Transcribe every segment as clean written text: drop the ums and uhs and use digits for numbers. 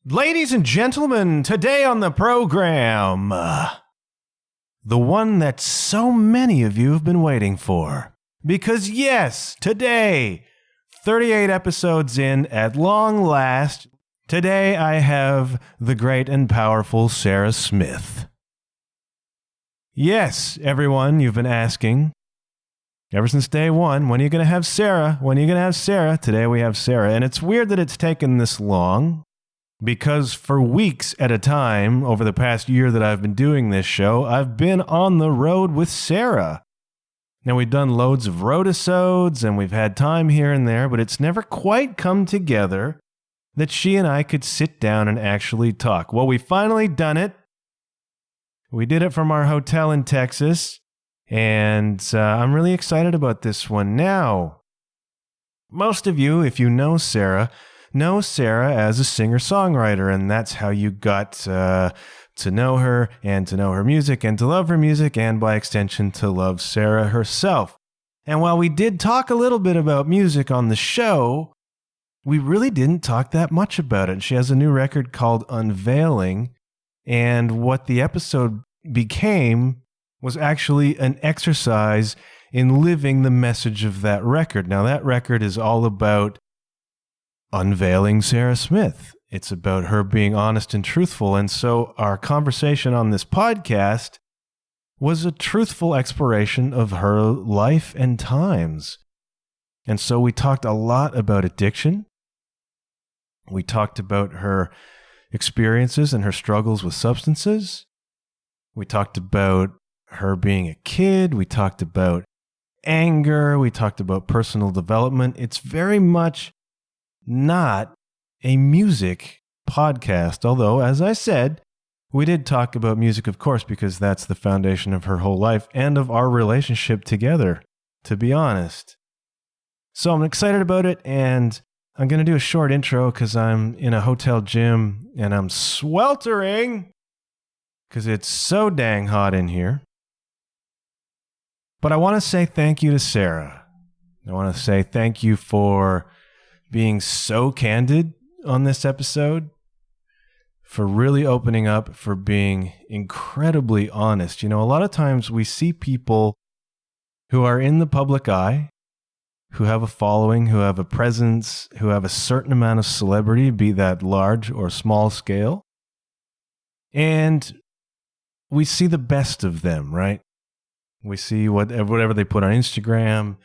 Ladies and gentlemen, today on the program, the one that so many of you have been waiting for. Because yes, today, 38 episodes in at long last, today I have the great and powerful Sarah Smith. Yes, everyone, you've been asking, ever since day one, when are you going to have Sarah? When are you going to have Sarah? Today we have Sarah, and it's weird that it's taken this long. Because for weeks at a time, over the past year that I've been doing this show, I've been on the road with Sarah. Now, we've done loads of road-episodes, and we've had time here and there, but it's never quite come together that she and I could sit down and actually talk. Well, we finally done it. We did it from our hotel in Texas, and I'm really excited about this one. Now, most of you, if you know Sarah as a singer-songwriter, and that's how you got to know her and to know her music and to love her music and by extension to love Sarah herself. And while we did talk a little bit about music on the show, we really didn't talk that much about it. She has a new record called Unveiling, and what the episode became was actually an exercise in living the message of that record. Now, that record is all about unveiling Sarah Smith. It's about her being honest and truthful. And so our conversation on this podcast was a truthful exploration of her life and times. And so we talked a lot about addiction. We talked about her experiences and her struggles with substances. We talked about her being a kid. We talked about anger. We talked about personal development. It's very much not a music podcast, although, as I said, we did talk about music, of course, because that's the foundation of her whole life and of our relationship together, to be honest. So I'm excited about it, and I'm going to do a short intro because I'm in a hotel gym and I'm sweltering because it's so dang hot in here. But I want to say thank you to Sarah. I want to say thank you for being so candid on this episode, for really opening up, for being incredibly honest. You know, a lot of times we see people who are in the public eye, who have a following, who have a presence, who have a certain amount of celebrity, be that large or small scale. And we see the best of them, right? We see whatever they put on Instagram.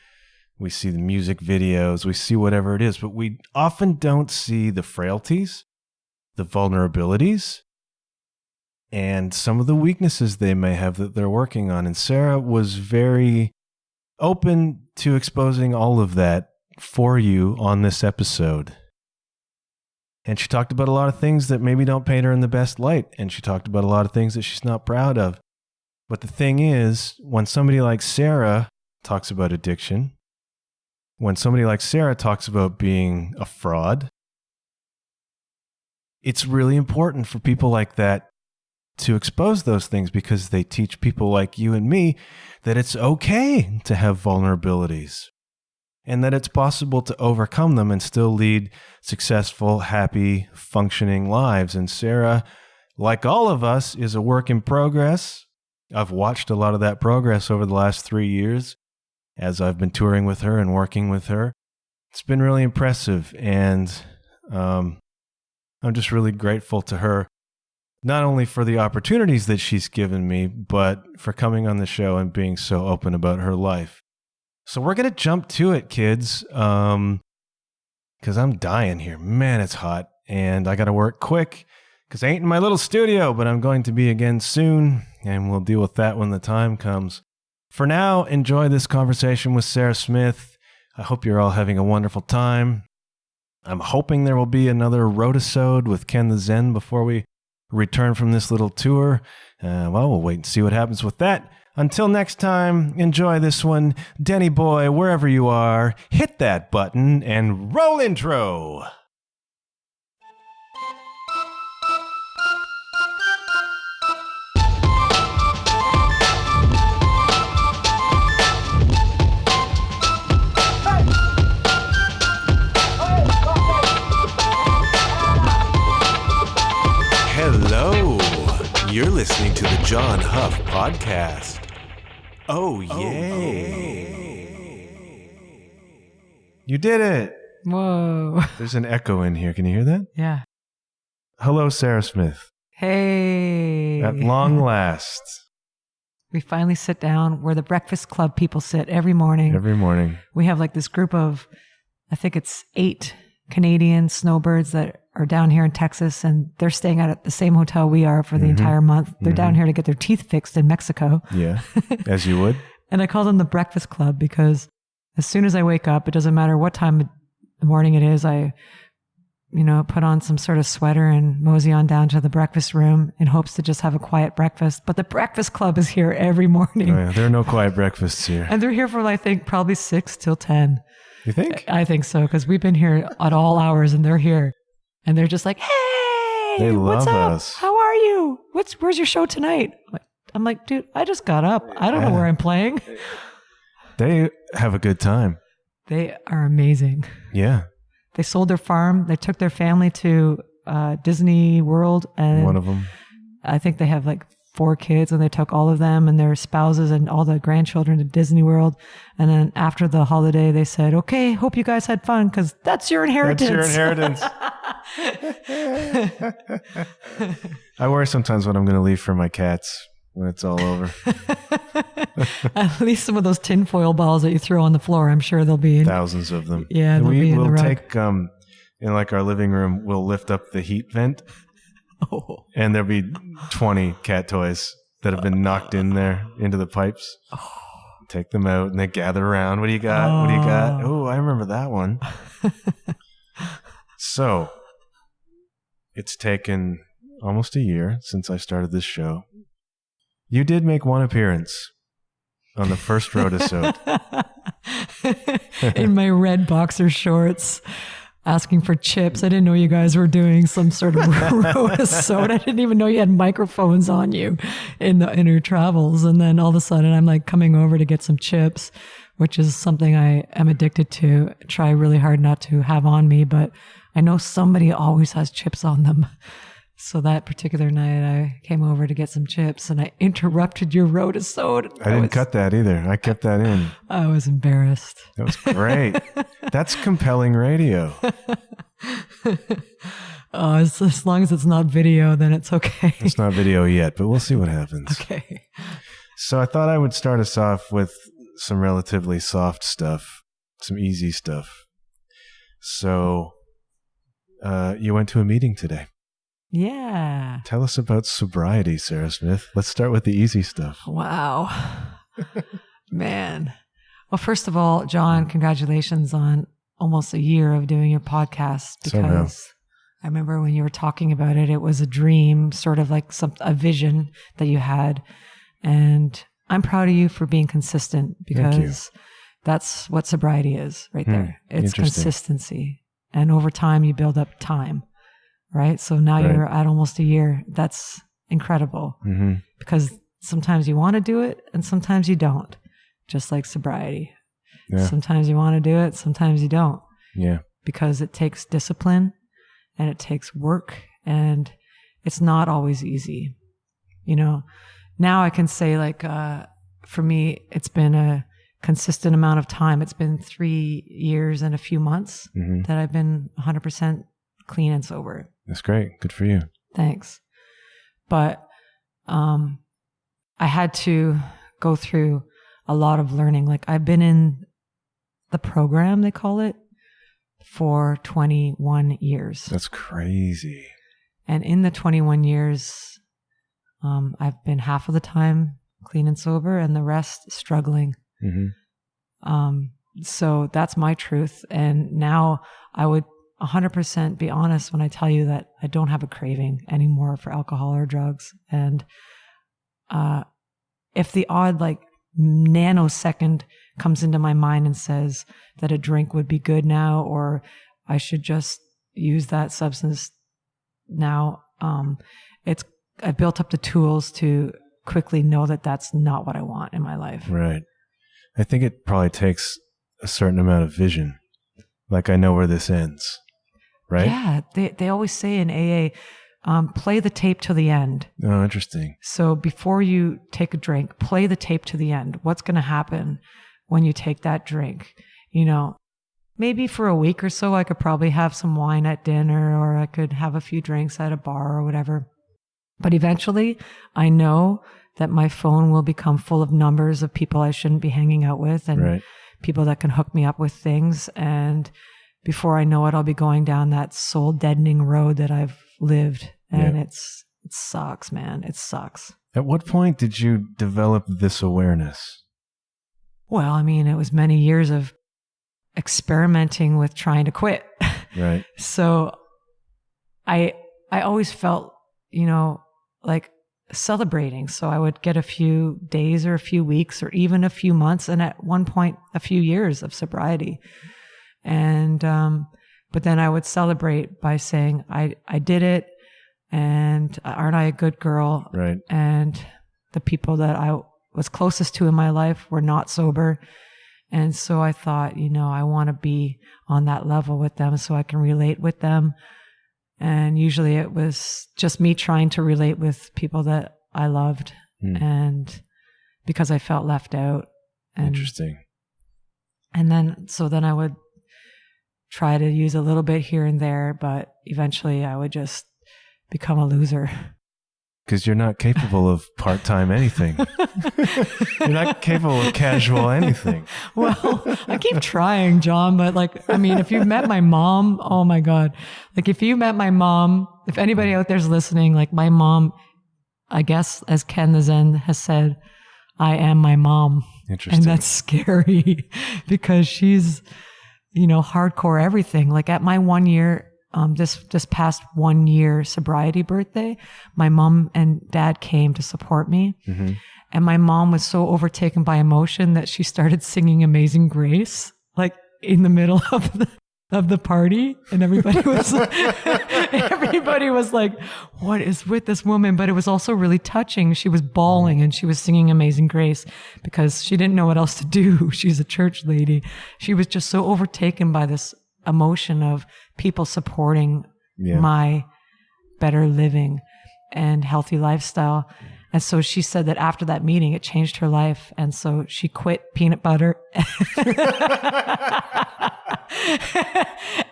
We see the music videos, we see whatever it is, but we often don't see the frailties, the vulnerabilities, and some of the weaknesses they may have that they're working on. And Sarah was very open to exposing all of that for you on this episode. And she talked about a lot of things that maybe don't paint her in the best light, and she talked about a lot of things that she's not proud of. But the thing is, when somebody like Sarah talks about addiction, when somebody like Sarah talks about being a fraud, it's really important for people like that to expose those things because they teach people like you and me that it's okay to have vulnerabilities and that it's possible to overcome them and still lead successful, happy, functioning lives. And Sarah, like all of us, is a work in progress. I've watched a lot of that progress over the last 3 years. As I've been touring with her and working with her. It's been really impressive, and I'm just really grateful to her, not only for the opportunities that she's given me, but for coming on the show and being so open about her life. So we're going to jump to it, kids, because I'm dying here. Man, it's hot, and I got to work quick because I ain't in my little studio, but I'm going to be again soon, and we'll deal with that when the time comes. For now, enjoy this conversation with Sarah Smith. I hope you're all having a wonderful time. I'm hoping there will be another road-episode with Ken the Zen before we return from this little tour. Well, we'll wait and see what happens with that. Until next time, enjoy this one. Denny boy, wherever you are, hit that button and roll intro. You're listening to the John Huff Podcast. Oh, yay. You did it. Whoa. There's an echo in here. Can you hear that? Yeah. Hello, Sarah Smith. Hey. At long last. We finally sit down where the Breakfast Club people sit every morning. Every morning. We have like this group of, I think it's 8 Canadian snowbirds that are down here in Texas, and they're staying at the same hotel we are for the entire month. They're down here to get their teeth fixed in Mexico. Yeah, as you would. And I call them the Breakfast Club because as soon as I wake up, it doesn't matter what time of the morning it is, I, put on some sort of sweater and mosey on down to the breakfast room in hopes to just have a quiet breakfast. But the Breakfast Club is here every morning. Oh, yeah. There are no quiet breakfasts here. And they're here from, I think, probably 6 till 10. You think? I think so, because we've been here at all hours, and they're here. And they're just like, hey, they love what's up? us. How are you? Where's your show tonight? I'm like, dude, I just got up. I don't know where I'm playing. They have a good time. They are amazing. Yeah. They sold their farm. They took their family to Disney World. And one of them. I think they have like 4 kids, and they took all of them and their spouses and all the grandchildren to Disney World. And then after the holiday, they said, okay, hope you guys had fun because that's your inheritance. That's your inheritance. I worry sometimes what I'm going to leave for my cats when it's all over. At least some of those tinfoil balls that you throw on the floor, I'm sure there'll be. Thousands of them. Yeah, they'll be in the rug. We'll take, in like our living room, we'll lift up the heat vent. Oh. And there'll be 20 cat toys that have been knocked in there into the pipes. Oh. Take them out and they gather around. What do you got? What do you got? Oh, I remember that one. So, it's taken almost a year since I started this show. You did make one appearance on the first road-a-sode. In my red boxer shorts. Asking for chips. I didn't know you guys were doing some sort of road-a-sode. I didn't even know you had microphones on you in your travels. And then all of a sudden I'm like coming over to get some chips, which is something I am addicted to. Try really hard not to have on me, but I know somebody always has chips on them. So that particular night I came over to get some chips and I interrupted your road-a-sode. I didn't cut that either. I kept that in. I was embarrassed. That was great. That's compelling radio. As long as it's not video, then it's okay. It's not video yet, but we'll see what happens. Okay. So I thought I would start us off with some relatively soft stuff, some easy stuff. So you went to a meeting today. Yeah. Tell us about sobriety, Sarah Smith. Let's start with the easy stuff. Wow. Man. Well, first of all, John, congratulations on almost a year of doing your podcast, because I remember when you were talking about it, it was a dream, sort of like a vision that you had. And I'm proud of you for being consistent, because that's what sobriety is right there. It's consistency. And over time, you build up time. Right. So now you're at almost a year. That's incredible, because sometimes you want to do it and sometimes you don't, just like sobriety. Yeah. Sometimes you want to do it. Sometimes you don't. Yeah. Because it takes discipline and it takes work, and it's not always easy. Now I can say, like, for me, it's been a consistent amount of time. It's been 3 years and a few months that I've been 100% clean and sober. That's great. Good for you. Thanks. But I had to go through a lot of learning. Like, I've been in the program, they call it, for 21 years. That's crazy. And in the 21 years, I've been half of the time clean and sober and the rest struggling. So that's my truth. And now I would 100% be honest when I tell you that I don't have a craving anymore for alcohol or drugs. And if the odd like nanosecond comes into my mind and says that a drink would be good now, or I should just use that substance now, I built up the tools to quickly know that that's not what I want in my life. Right. I think it probably takes a certain amount of vision. Like, I know where this ends. Right? Yeah. They always say in AA, play the tape to the end. Oh, interesting. So before you take a drink, play the tape to the end. What's going to happen when you take that drink? You know, maybe for a week or so, I could probably have some wine at dinner, or I could have a few drinks at a bar or whatever. But eventually, I know that my phone will become full of numbers of people I shouldn't be hanging out with, and people that can hook me up with things. And before I know it, I'll be going down that soul deadening road that I've lived. And it sucks, man. It sucks. At what point did you develop this awareness? Well, I mean, it was many years of experimenting with trying to quit. Right. So I always felt, you know, like celebrating. So I would get a few days or a few weeks or even a few months, and at one point a few years of sobriety. And but then I would celebrate by saying I did it, and aren't I a good girl? Right. And the people that I was closest to in my life were not sober. And so I thought, you know, I want to be on that level with them so I can relate with them. And usually it was just me trying to relate with people that I loved, and because I felt left out. And, interesting. And then I would try to use a little bit here and there, but eventually I would just become a loser. Because you're not capable of part-time anything. You're not capable of casual anything. Well, I keep trying, John, but like, I mean, if you've met my mom, oh my God. Like if you met my mom, if anybody out there's listening, like my mom, I guess as Ken the Zen has said, I am my mom. Interesting. And that's scary because she's, you know, hardcore everything. Like at my 1 year, this past 1 year sobriety birthday, my mom and dad came to support me. Mm-hmm. And my mom was so overtaken by emotion that she started singing Amazing Grace, like in the middle of the party. And everybody was like, what is with this woman? But it was also really touching. She was bawling and she was singing Amazing Grace because she didn't know what else to do. She's a church lady. She was just so overtaken by this emotion of people supporting my better living and healthy lifestyle. And so she said that after that meeting, it changed her life. And so she quit peanut butter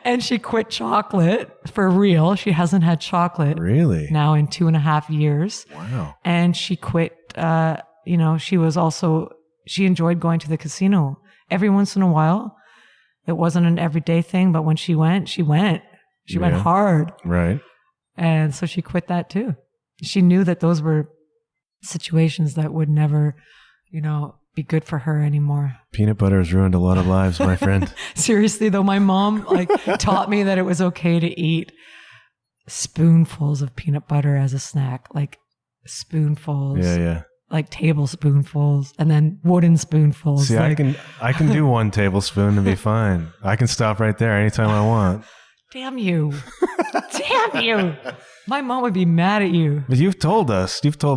and she quit chocolate for real. She hasn't had chocolate really now in 2.5 years. Wow. And she quit, you know, she enjoyed going to the casino every once in a while. It wasn't an everyday thing, but when she went. She went hard. Right. And so she quit that too. She knew that those were situations that would never, you know, be good for her anymore. Peanut butter has ruined a lot of lives, my friend. Seriously though, my mom taught me that it was okay to eat spoonfuls of peanut butter as a snack, like spoonfuls. Yeah. Like tablespoonfuls and then wooden spoonfuls. See, I can do 1 tablespoon and be fine. I can stop right there anytime I want. Damn you. Damn you. My mom would be mad at you. But you've told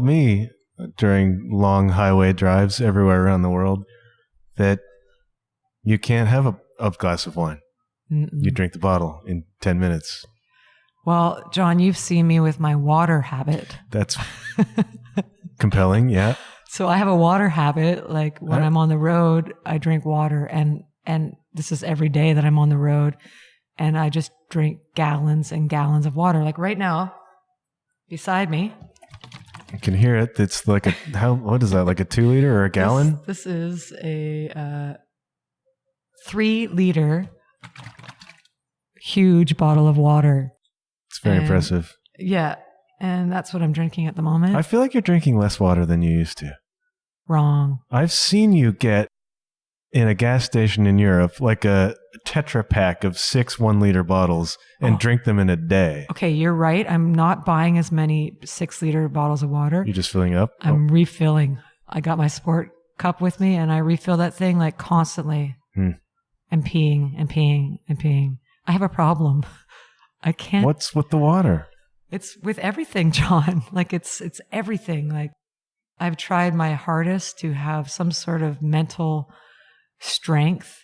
me during long highway drives everywhere around the world that you can't have a glass of wine. Mm-mm. You drink the bottle in 10 minutes. Well, John, you've seen me with my water habit. That's compelling, yeah. So I have a water habit. Like when I'm on the road, I drink water, and this is every day that I'm on the road, and I just drink gallons and gallons of water. Like right now, beside me. I can hear it. It's like what is that? Like a 2 liter or a gallon? This is a 3 liter huge bottle of water. It's very impressive. Yeah. And that's what I'm drinking at the moment. I feel like you're drinking less water than you used to. Wrong. I've seen you get in a gas station in Europe like a Tetra pack of 6 1-liter bottles and drink them in a day. Okay, you're right. I'm not buying as many 6-liter bottles of water. You're just filling up? I'm refilling. I got my sport cup with me and I refill that thing like constantly. And peeing and peeing and peeing. I have a problem. I can't. What's with the water? It's with everything, John. Like it's everything. Like I've tried my hardest to have some sort of mental strength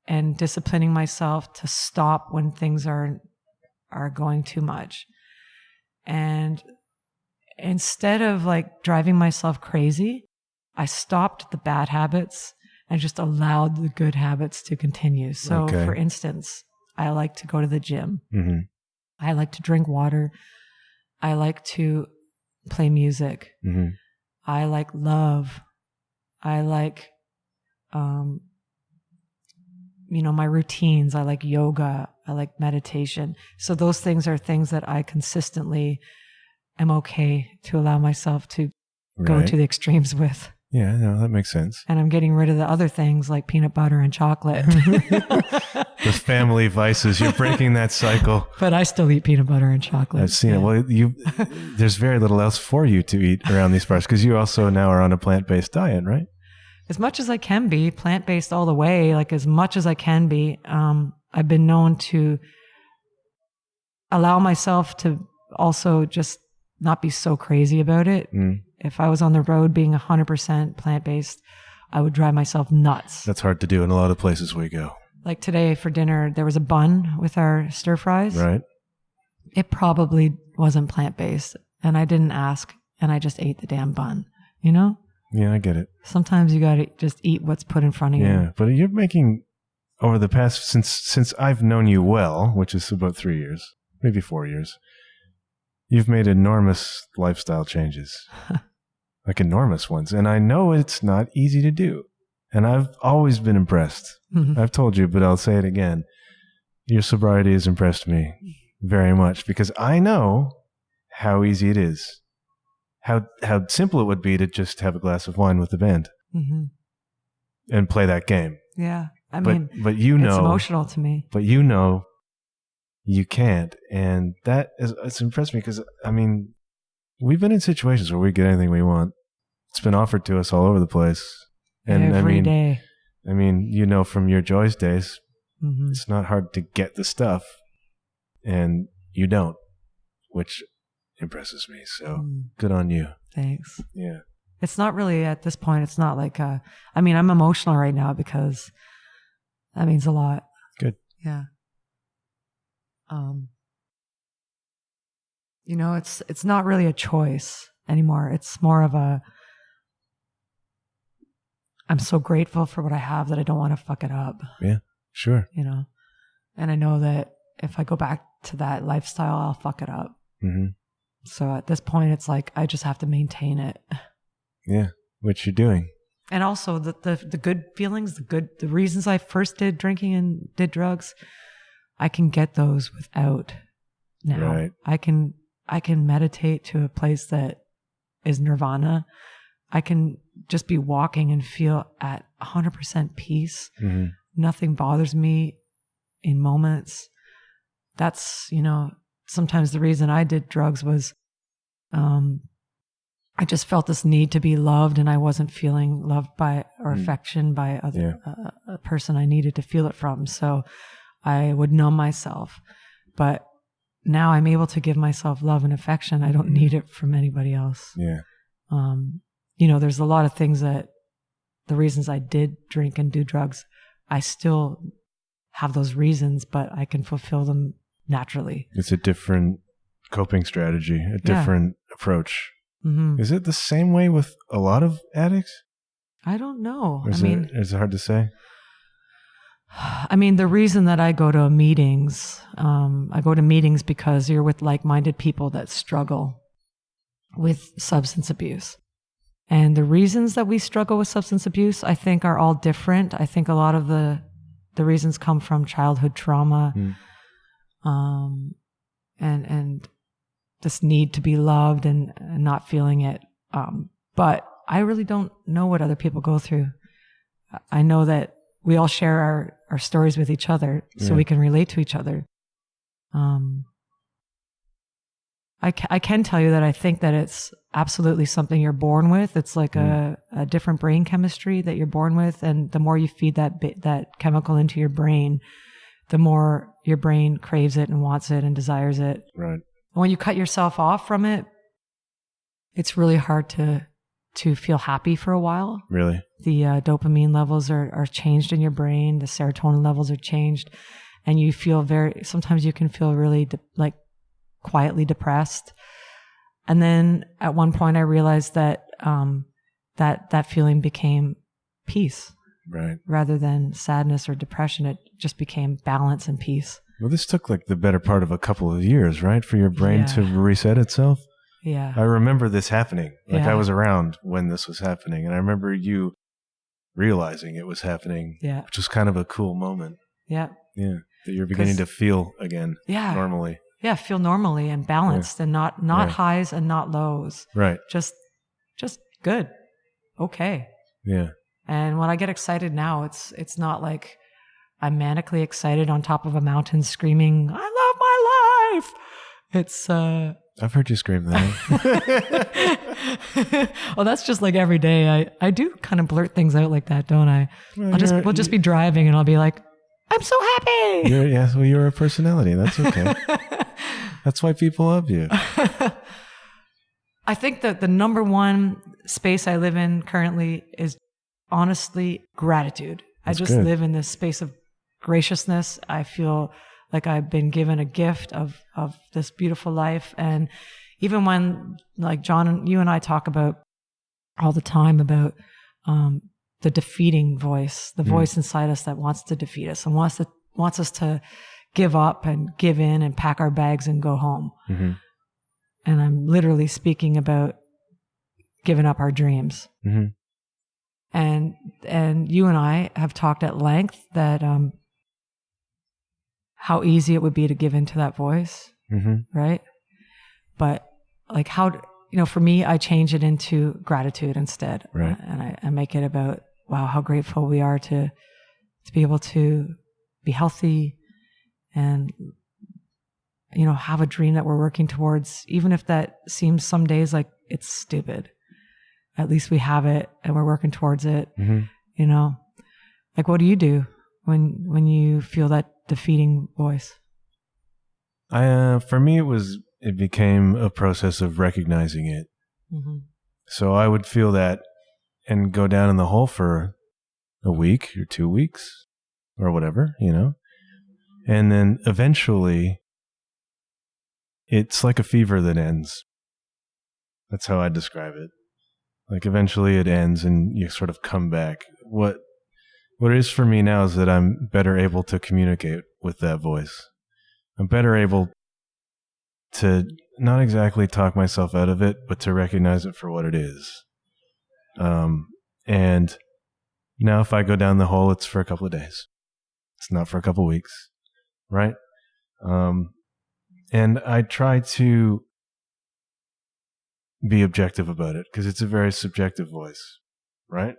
and disciplining myself to stop when things are going too much. And instead of like driving myself crazy, I stopped the bad habits and just allowed the good habits to continue. So for instance, I like to go to the gym. Mm-hmm. I like to drink water. I like to play music. Mm-hmm. I like love. I like, my routines. I like yoga. I like meditation. So those things are things that I consistently am okay to allow myself to go to the extremes with. Yeah, no, that makes sense. And I'm getting rid of the other things like peanut butter and chocolate. The family vices. You're breaking that cycle. But I still eat peanut butter and chocolate. I've seen it. Well, there's very little else for you to eat around these parts because you also now are on a plant-based diet, right? As much as I can be, plant-based all the way, like as much as I can be. I've been known to allow myself to also just not be so crazy about it. If I was on the road being 100% plant-based, I would drive myself nuts. That's hard to do in a lot of places we go. Like today for dinner, there was a bun with our stir fries. Right. It probably wasn't plant-based, and I didn't ask, and I just ate the damn bun, you know? Yeah, I get it. Sometimes you got to just eat what's put in front of you. Yeah, but you're making, over the past, since I've known you well, which is about 3 years, maybe 4 years, you've made enormous lifestyle changes. Like enormous ones. And I know it's not easy to do. And I've always been impressed. Mm-hmm. I've told you, but I'll say it again. Your sobriety has impressed me very much because I know how easy it is. How simple it would be to just have a glass of wine with the band and play that game. Yeah. I mean, but you know, it's emotional to me. But you know, you can't. And it's impressed me because, I mean, we've been in situations where we get anything we want. It's been offered to us all over the place. And every day. I mean, you know, from your Joy's days, it's not hard to get the stuff and you don't, which impresses me. So good on you. Thanks. Yeah. It's not really at this point. It's not like, I'm emotional right now because that means a lot. Good. Yeah. It's not really a choice anymore. It's more of I'm so grateful for what I have that I don't want to fuck it up. Yeah, sure. You know, and I know that if I go back to that lifestyle, I'll fuck it up. Mm-hmm. So at this point, it's like, I just have to maintain it. Yeah. Which you're doing. And also the good feelings, the reasons I first did drinking and did drugs, I can get those without now. Right. I can meditate to a place that is nirvana. I can just be walking and feel at 100% peace. Mm-hmm. Nothing bothers me in moments. That's, sometimes the reason I did drugs was I just felt this need to be loved, and I wasn't feeling loved by or affection by a person I needed to feel it from. So I would numb myself. But now I'm able to give myself love and affection. I don't need it from anybody else. Yeah. There's a lot of things that the reasons I did drink and do drugs, I still have those reasons, but I can fulfill them naturally. It's a different coping strategy, a different approach. Mm-hmm. Is it the same way with a lot of addicts? I don't know. Is it hard to say? The reason that I go to meetings, because you're with like-minded people that struggle with substance abuse. And the reasons that we struggle with substance abuse, I think, are all different. I think a lot of the reasons come from childhood trauma, and this need to be loved and not feeling it. But I really don't know what other people go through. I know that we all share our stories with each other so we can relate to each other. I can tell you that I think that it's absolutely something you're born with. It's like a different brain chemistry that you're born with. And the more you feed that chemical into your brain, the more your brain craves it and wants it and desires it. Right. And when you cut yourself off from it, it's really hard to feel happy for a while. Really? The dopamine levels are changed in your brain. The serotonin levels are changed. And you feel sometimes you can feel really quietly depressed. And then at one point I realized that, that feeling became peace. Right. Rather than sadness or depression, it just became balance and peace. Well, this took like the better part of a couple of years, right? For your brain to reset itself. Yeah. I remember this happening. Like Yeah. I was around when this was happening. And I remember you realizing it was happening, which was kind of a cool moment. Yeah. Yeah. That you're beginning to feel again normally. Yeah. Feel normally and balanced and not highs and not lows. Right. Just good. Okay. Yeah. And when I get excited now, it's not like I'm manically excited on top of a mountain screaming, I love my life. It's, I've heard you scream that. well, that's just like every day. I do kind of blurt things out like that, don't I? Well, we'll just be driving and I'll be like, I'm so happy. You're a personality. That's okay. That's why people love you. I think that the number one space I live in currently is honestly gratitude. I just live in this space of graciousness. I feel like I've been given a gift of this beautiful life. And even when, like John, you and I talk about all the time about the defeating voice, the voice inside us that wants to defeat us and wants us to give up and give in and pack our bags and go home. Mm-hmm. And I'm literally speaking about giving up our dreams. Mm-hmm. And you and I have talked at length that how easy it would be to give into that voice, right? But like for me, I change it into gratitude instead. Right. And I make it about, wow, how grateful we are to be able to be healthy and, have a dream that we're working towards, even if that seems some days like it's stupid. At least we have it and we're working towards it. Mm-hmm. Like what do you do when you feel that defeating voice? For me, it became a process of recognizing it. Mm-hmm. So I would feel that and go down in the hole for a week or 2 weeks or whatever, and then eventually it's like a fever that ends. That's how I describe it. Like eventually it ends and you sort of come back. What it is for me now is that I'm better able to communicate with that voice. I'm better able to not exactly talk myself out of it, but to recognize it for what it is. And now if I go down the hole, it's for a couple of days. It's not for a couple of weeks, right? And I try to be objective about it because it's a very subjective voice, right?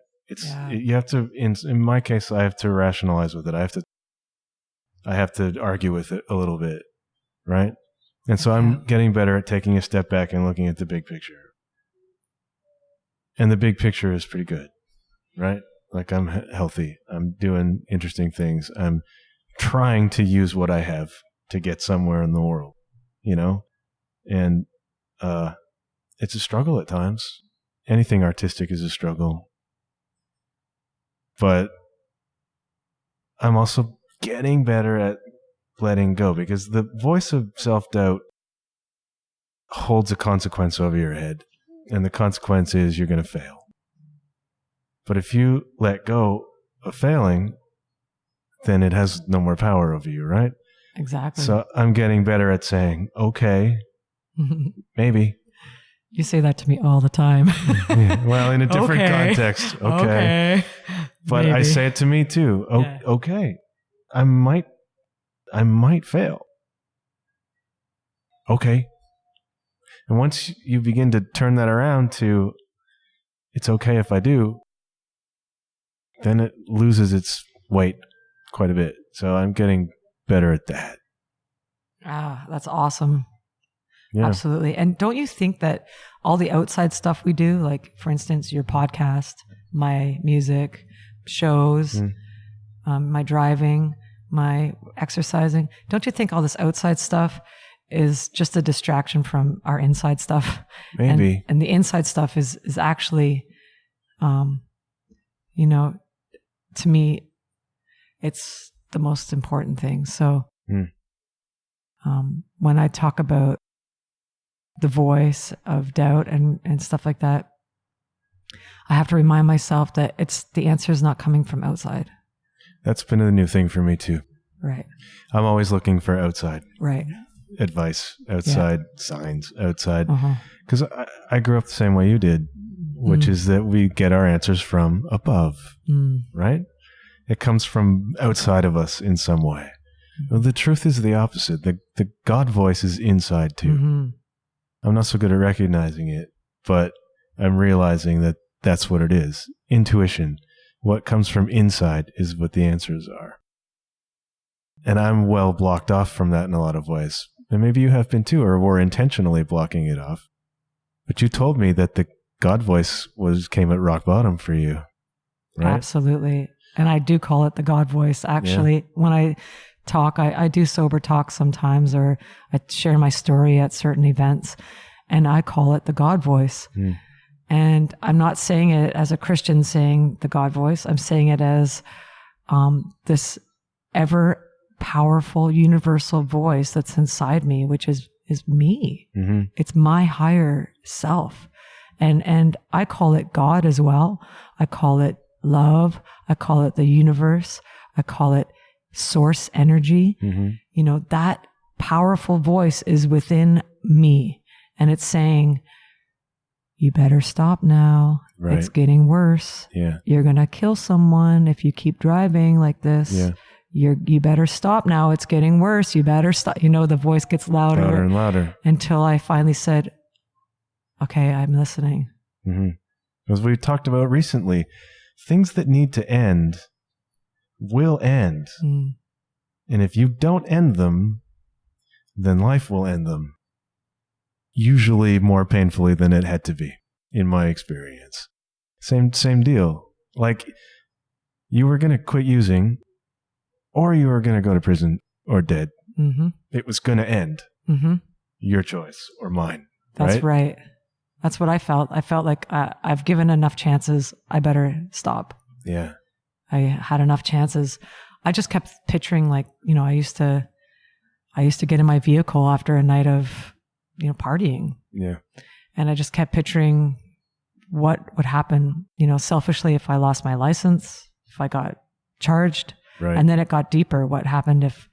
You have to, in my case, I have to rationalize with it. I have to argue with it a little bit, right? And so I'm getting better at taking a step back and looking at the big picture. And the big picture is pretty good, right? Like I'm healthy. I'm doing interesting things. I'm trying to use what I have to get somewhere in the world, And it's a struggle at times. Anything artistic is a struggle. But I'm also getting better at letting go because the voice of self-doubt holds a consequence over your head. And the consequence is you're going to fail. But if you let go of failing, then it has no more power over you, right? Exactly. So I'm getting better at saying, okay, maybe. You say that to me all the time. Yeah, well, in a different context. Okay. But maybe. I say it to me too. Okay. I might fail. Okay. And once you begin to turn that around to, it's okay if I do, then it loses its weight quite a bit. So I'm getting better at that. That's awesome. Yeah. Absolutely. And don't you think that all the outside stuff we do, like for instance, your podcast, my music, shows, my driving, my exercising, don't you think all this outside stuff is just a distraction from our inside stuff? Maybe. And the inside stuff is actually, to me, it's the most important thing. So when I talk about the voice of doubt and stuff like that, I have to remind myself that the answer is not coming from outside. That's been a new thing for me too. Right. I'm always looking for outside. Right. Advice, outside signs, outside. Because I grew up the same way you did, which is that we get our answers from above, right? It comes from outside of us in some way. Well, the truth is the opposite. The God voice is inside too. I'm not so good at recognizing it, but I'm realizing that that's what it is. Intuition. What comes from inside is what the answers are. And I'm well blocked off from that in a lot of ways. And maybe you have been too, or were intentionally blocking it off. But you told me that the God voice came at rock bottom for you, right? Absolutely. And I do call it the God voice. Actually, when I talk, I do sober talk sometimes, or I share my story at certain events, and I call it the God voice. And I'm not saying it as a Christian saying the God voice. I'm saying it as this ever powerful universal voice that's inside me, which is me. It's my higher self. And I call it God as well. I call it love. I call it the universe. I call it source energy. You know, that powerful voice is within me. And it's saying, you better stop now. Right. It's getting worse. Yeah. You're going to kill someone if you keep driving like this. Yeah. You better stop now. It's getting worse. You better stop. You know, the voice gets louder and louder until I finally said, okay, I'm listening. As we talked about recently, things that need to end will end. And if you don't end them, then life will end them. Usually more painfully than it had to be, in my experience. Same deal. Like, you were going to quit using, or you were going to go to prison or dead. It was going to end. Your choice or mine. That's right. That's what I felt. I felt like I've given enough chances. I better stop. Yeah. I had enough chances. I just kept picturing, like, you know, I used to get in my vehicle after a night of, you know, partying. Yeah. And I just kept picturing what would happen, you know, selfishly if I lost my license, if I got charged. Right. And then it got deeper. What happened if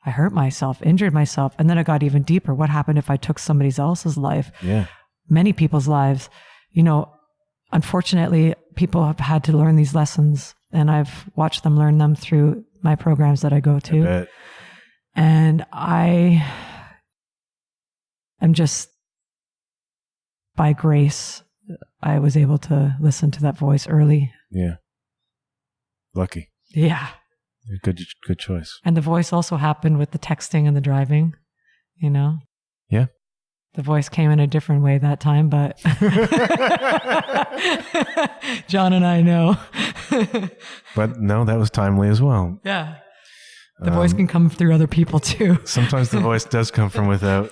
I hurt myself, injured myself? And then it got even deeper. What happened if I took somebody else's life? Yeah. Many people's lives. You know, unfortunately, people have had to learn these lessons, and I've watched them learn them through my programs that I go to. I bet. And I am just, by grace, I was able to listen to that voice early. Yeah. Lucky. Yeah. Good choice. And the voice also happened with the texting and the driving, you know? Yeah. The voice came in a different way that time, but John and I know. But no, that was timely as well. Yeah. The voice can come through other people too. Sometimes the voice does come from without.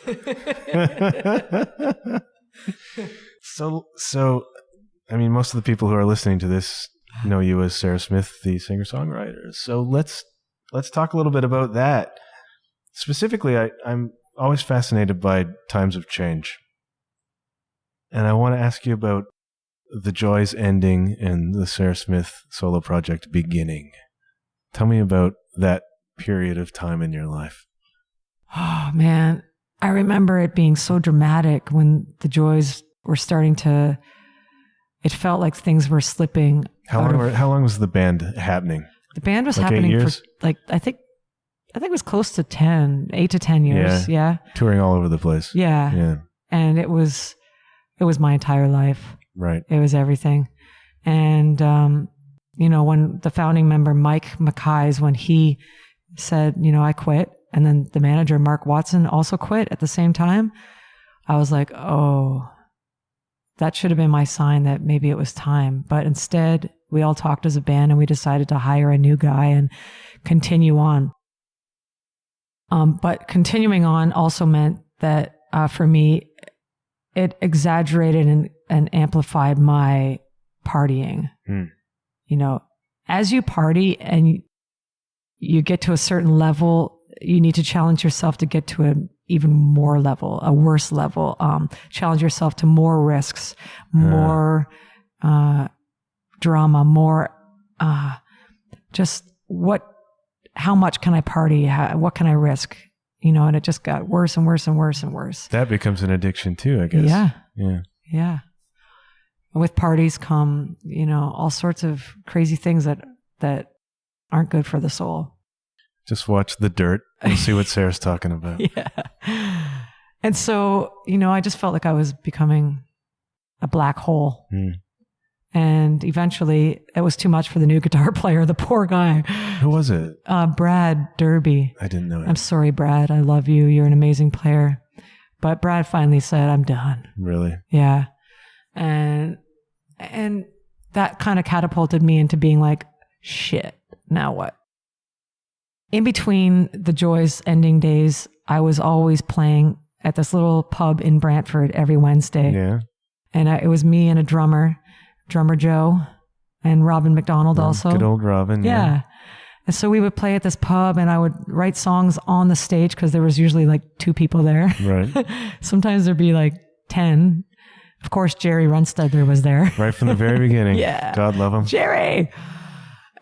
So, I mean, most of the people who are listening to this know you as Sarah Smith, the singer-songwriter. So let's talk a little bit about that. Specifically, I'm always fascinated by times of change. And I want to ask you about the Joys ending and the Sarah Smith solo project beginning. Tell me about that period of time in your life. Oh, man. I remember it being so dramatic when the Joys were starting to, it felt like things were slipping. How long was the band happening? The band was like happening for, like, I think it was close to 8 to 10 years. Yeah. Touring all over the place. Yeah. Yeah. And it was my entire life. Right. It was everything. And, you know, when the founding member, Mike Mackay's, when he said, you know, I quit, and then the manager, Mark Watson, also quit at the same time, I was like, oh, that should have been my sign that maybe it was time. But instead, we all talked as a band and we decided to hire a new guy and continue on. But continuing on also meant that for me, it exaggerated and amplified my partying. You know, as you party and you get to a certain level, you need to challenge yourself to get to an even more level, a worse level. Challenge yourself to more risks, more drama, more just how much can I party? What can I risk? And it just got worse and worse and worse and worse. That becomes an addiction too, I guess. Yeah. And with parties come, all sorts of crazy things that aren't good for the soul. Just watch The Dirt and see what Sarah's talking about. Yeah. And so, I just felt like I was becoming a black hole. And eventually it was too much for the new guitar player, the poor guy. Who was it? Brad Derby. I didn't know it. I'm sorry, Brad. I love you. You're an amazing player. But Brad finally said, I'm done. Really? Yeah. And that kind of catapulted me into being like, shit, now what? In between the Joy's ending days, I was always playing at this little pub in Brantford every Wednesday. Yeah. And it was me and a drummer Joe, and Robin McDonald also. Good old Robin. Yeah. And so we would play at this pub, and I would write songs on the stage because there was usually like 2 people there. Right. Sometimes there'd be like 10. Of course, Jerry Runstedler was there. Right from the very beginning. Yeah. God love him. Jerry.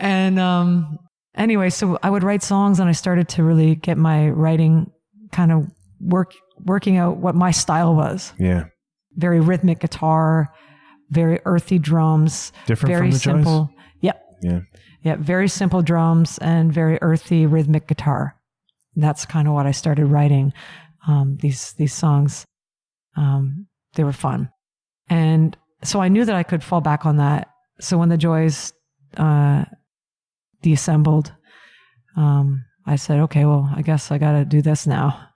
And anyway, so I would write songs, and I started to really get my writing kind of working out what my style was. Yeah. Very rhythmic guitar, very earthy drums. Different very from the simple. Joy's? Yep. Yeah. Yeah. Very simple drums and very earthy rhythmic guitar. That's kind of what I started writing. These songs, they were fun. And so I knew that I could fall back on that. So when the Joy's, deassembled, I said, okay, well, I guess I got to do this now.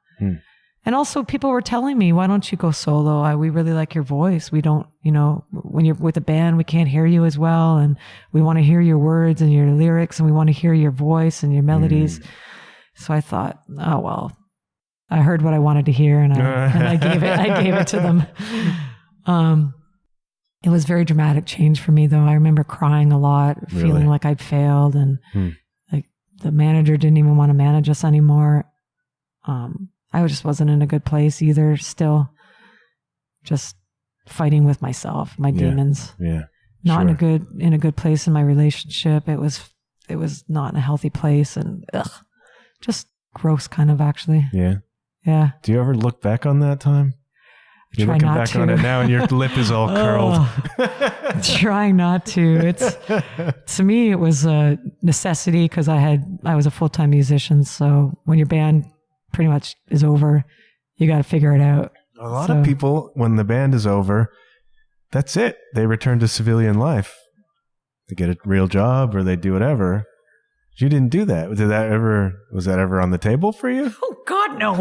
And also people were telling me, why don't you go solo? We really like your voice. We don't, when you're with a band, we can't hear you as well. And we want to hear your words and your lyrics, and we want to hear your voice and your melodies. So I thought, oh, well, I heard what I wanted to hear, and I gave it to them. It was a very dramatic change for me, though. I remember crying a lot, feeling like I'd failed, and like the manager didn't even want to manage us anymore. I just wasn't in a good place either. Still, just fighting with myself, my demons. Yeah, not in a good place in my relationship. It was not in a healthy place, and just gross, kind of actually. Yeah, yeah. Do you ever look back on that time? You're looking back on it now, and your lip is all curled. Trying not to. To me, it was a necessity because I was a full-time musician. So when your band pretty much is over, you got to figure it out. A lot of people, when the band is over, that's it. They return to civilian life. They get a real job or they do whatever. You didn't do that. Was that ever on the table for you? Oh God, no.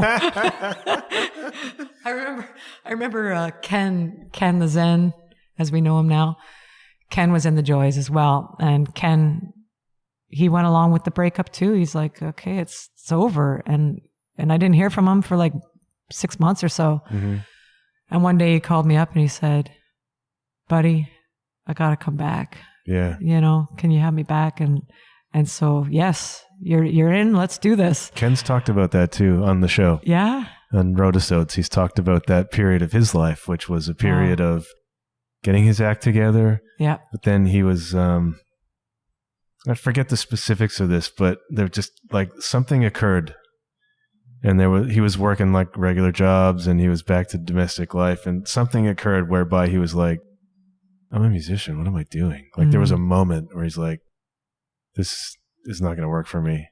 I remember Ken the Zen, as we know him now. Ken was in the Joy's as well. And Ken, he went along with the breakup too. He's like, okay, it's over. And I didn't hear from him for like 6 months or so. Mm-hmm. And one day he called me up and he said, buddy, I got to come back. Yeah. Can you have me back? And so, yes, you're in, let's do this. Ken's talked about that too on the show. Yeah. On Rotisodes, he's talked about that period of his life, which was a period of getting his act together. Yeah. But then he was, I forget the specifics of this, but there just like something occurred. And he was working like regular jobs and he was back to domestic life, and something occurred whereby he was like, I'm a musician. What am I doing? Like there was a moment where he's like, this is not going to work for me.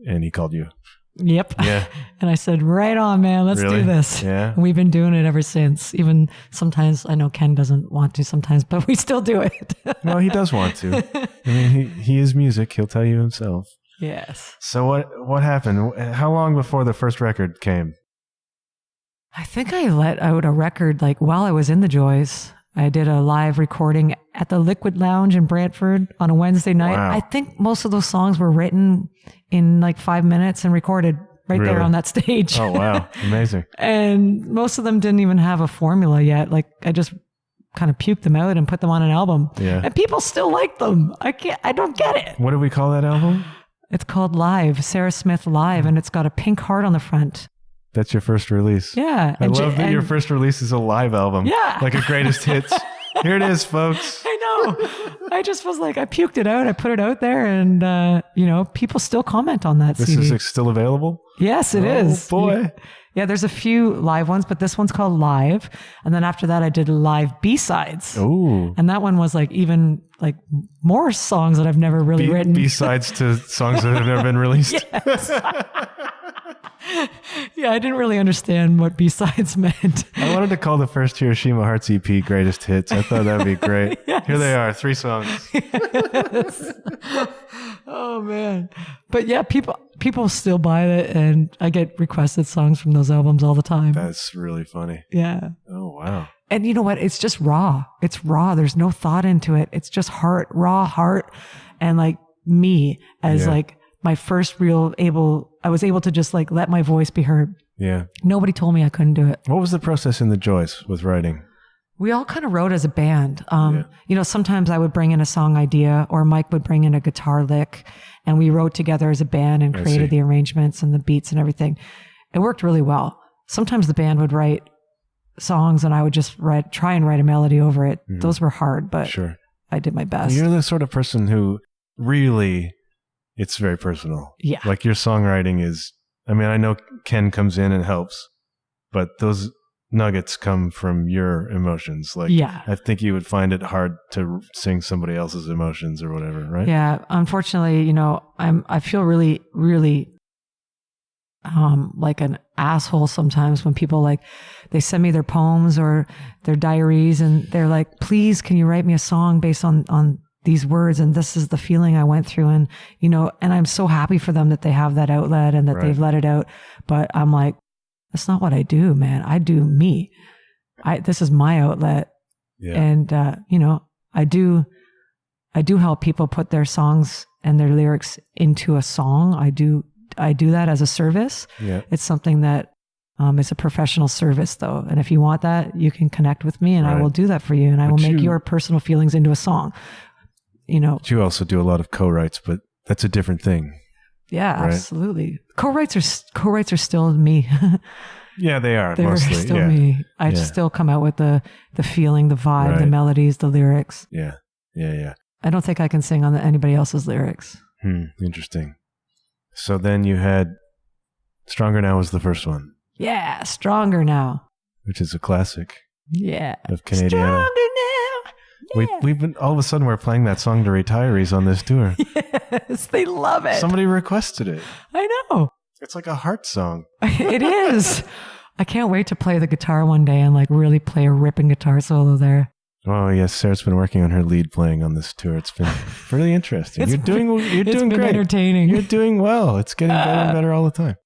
And he called you. Yep. Yeah. And I said, right on, man, let's do this. Yeah. And we've been doing it ever since. Even sometimes, I know Ken doesn't want to sometimes, but we still do it. Well, he does want to. I mean, he is music. He'll tell you himself. Yes. So what happened? How long before the first record came? I think I let out a record like while I was in the Joy's. I did a live recording at the Liquid Lounge in Brantford on a Wednesday night. Wow. I think most of those songs were written in like 5 minutes and recorded right there on that stage. Oh, wow. Amazing. And most of them didn't even have a formula yet. Like I just kind of puked them out and put them on an album. Yeah. And people still like them. I don't get it. What do we call that album? It's called Live, Sarah Smith Live, and it's got a pink heart on the front. That's your first release. Yeah. I love that your first release is a live album. Yeah. Like a greatest hits. Here it is, folks. I know. I just was like, I puked it out. I put it out there and, people still comment on that This CD. is still available? Yes, it is. Oh, boy. Yeah, there's a few live ones, but this one's called Live. And then after that, I did live B-sides. Ooh. And that one was like even like more songs that I've never really written. B-sides to songs that have never been released. Yes. Yeah, I didn't really understand what B-sides meant. I wanted to call the first Hiroshima Hearts EP Greatest Hits. I thought that would be great. Yes. Here they are, 3 songs. Yes. Oh, man. But yeah, people still buy it, and I get requested songs from those albums all the time. That's really funny. Yeah. Oh, wow. And you know what? It's just raw. It's raw. There's no thought into it. It's just raw heart. And like me as like my first I was able to just like let my voice be heard. Yeah. Nobody told me I couldn't do it. What was the process in the Joys with writing? We all kind of wrote as a band. Sometimes I would bring in a song idea or Mike would bring in a guitar lick and we wrote together as a band and created the arrangements and the beats and everything. It worked really well. Sometimes the band would write songs and I would just try and write a melody over it. Mm-hmm. Those were hard, but I did my best. You're the sort of person who really, it's very personal. Yeah. Like your songwriting is, I know Ken comes in and helps, but those nuggets come from your emotions. Like, I think you would find it hard to sing somebody else's emotions or whatever, right? Yeah. Unfortunately, I feel really, really like an asshole sometimes when people they send me their poems or their diaries and they're like, please, can you write me a song based on these words? And this is the feeling I went through. And, and I'm so happy for them that they have that outlet and that they've let it out. But I'm like, that's not what I do, man. I do me. This is my outlet. Yeah. And, I do help people put their songs and their lyrics into a song. I do that as a service. Yeah. It's something that it's a professional service though. And if you want that, you can connect with me and I will do that for you. And I will make your personal feelings into a song. But you also do a lot of co-writes, but that's a different thing. Yeah, right? Absolutely. Co-writes are still me. Yeah, they are. They're mostly. Still me. I still come out with the feeling, the vibe, the melodies, the lyrics. Yeah. I don't think I can sing on anybody else's lyrics. Interesting. So then you had Stronger Now was the first one. Yeah, Stronger Now. Which is a classic. Yeah. Of Canadiana. Stronger Now. Yeah. We've been, all of a sudden we're playing that song to retirees on this tour. Yes, they love it. Somebody requested it. I know. It's like a heart song. It is. I can't wait to play the guitar one day and really play a ripping guitar solo there. Oh yes, Sarah's been working on her lead playing on this tour. It's been really interesting. You're doing great. Entertaining. You're doing well. It's getting better and better all the time.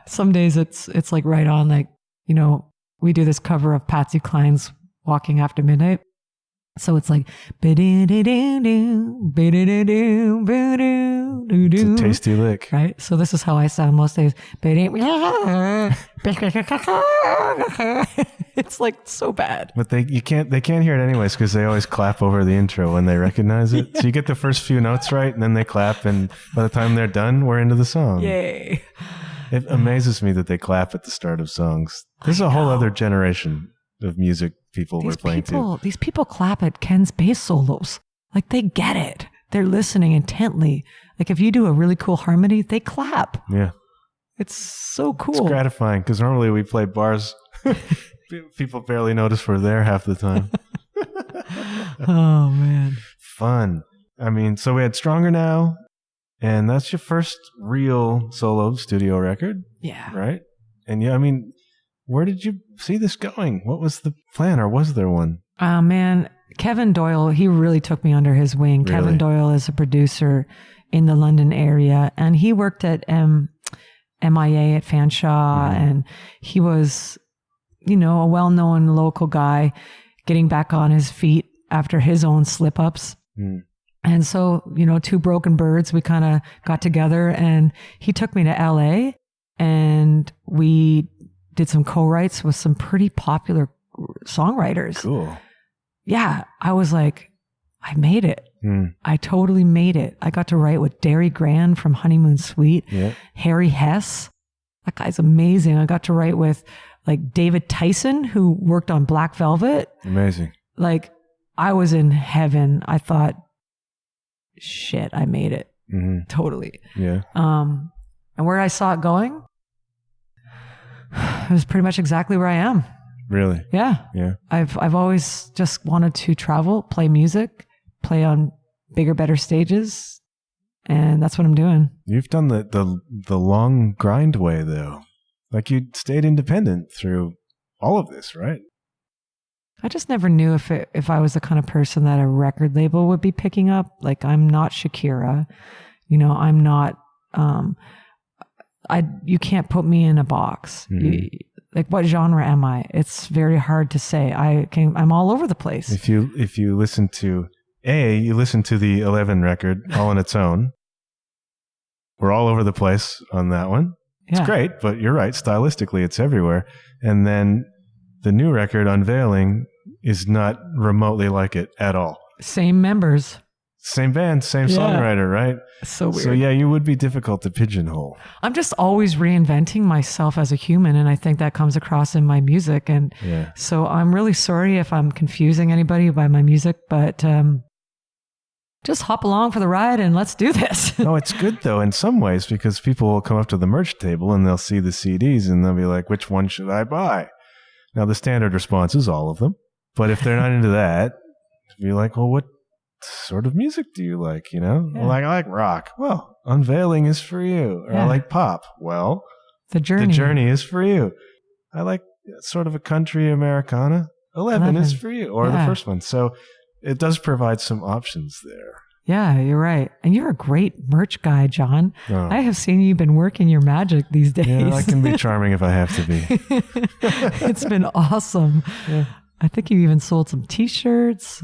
Some days it's like right on. We do this cover of Patsy Cline's "Walking After Midnight." So it's like, it's a tasty lick. Right? So this is how I sound most days. It's like so bad. But they can't hear it anyways because they always clap over the intro when they recognize it. Yeah. So you get the first few notes right and then they clap and by the time they're done, we're into the song. Yay. It amazes me that they clap at the start of songs. There's a whole other generation of music people we're playing to. These people clap at Ken's bass solos. They get it. They're listening intently. If you do a really cool harmony, they clap. Yeah. It's so cool. It's gratifying because normally we play bars. People barely notice we're there half the time. Oh, man. Fun. So we had Stronger Now, and that's your first real solo studio record. Yeah. Right? And where did you see this going? What was the plan, or was there one? Man, Kevin Doyle, he really took me under his wing. Really? Kevin Doyle is a producer in the London area, and he worked at MIA at Fanshawe, and he was, a well-known local guy getting back on his feet after his own slip-ups. And so, two broken birds, we kind of got together, and he took me to LA, and we did some co-writes with some pretty popular songwriters. Cool. Yeah. I was like, I made it. I totally made it. I got to write with Derry Grand from Honeymoon Suite, Harry Hess, That guy's amazing. I got to write with like David Tyson, who worked on Black Velvet. Amazing. Like I was in heaven. I thought, shit, I made it. Totally. Yeah. And where I saw it going, it was pretty much exactly where I am. Really? Yeah. Yeah. I've always just wanted to travel, play music, play on bigger, better stages. And that's what I'm doing. You've done the long grind way though. Like you stayed independent through all of this, right? I just never knew if I was the kind of person that a record label would be picking up. Like I'm not Shakira, you know, I'm not, you can't put me in a box. Like what genre am I? It's very hard to say. I'm all over the place. If you listen to you listen to the 11 record all on its own. We're all over the place on that one. It's great, but you're right. Stylistically, it's everywhere. And then the new record, Unveiling, is not remotely like it at all. Same members. Same band, same songwriter, right? So weird. So yeah, you would be difficult to pigeonhole. I'm just always reinventing myself as a human, and I think that comes across in my music. And so I'm really sorry if I'm confusing anybody by my music, but just hop along for the ride and let's do this. No, it's good though in some ways because people will come up to the merch table and they'll see the CDs and they'll be like, which one should I buy? Now the standard response is all of them. But if they're not into that, be like, well, what sort of music do you like? You know, like I like rock. Well, Unveiling is for you. Or I like pop. Well, The Journey is for you. I like sort of a country Americana. 11 is for you, or the first one. So it does provide some options there. Yeah, you're right. And you're a great merch guy, John. Oh. I have seen you've been working your magic these days. Yeah, I can be charming if I have to be. It's been awesome. Yeah. I think you even sold some T-shirts.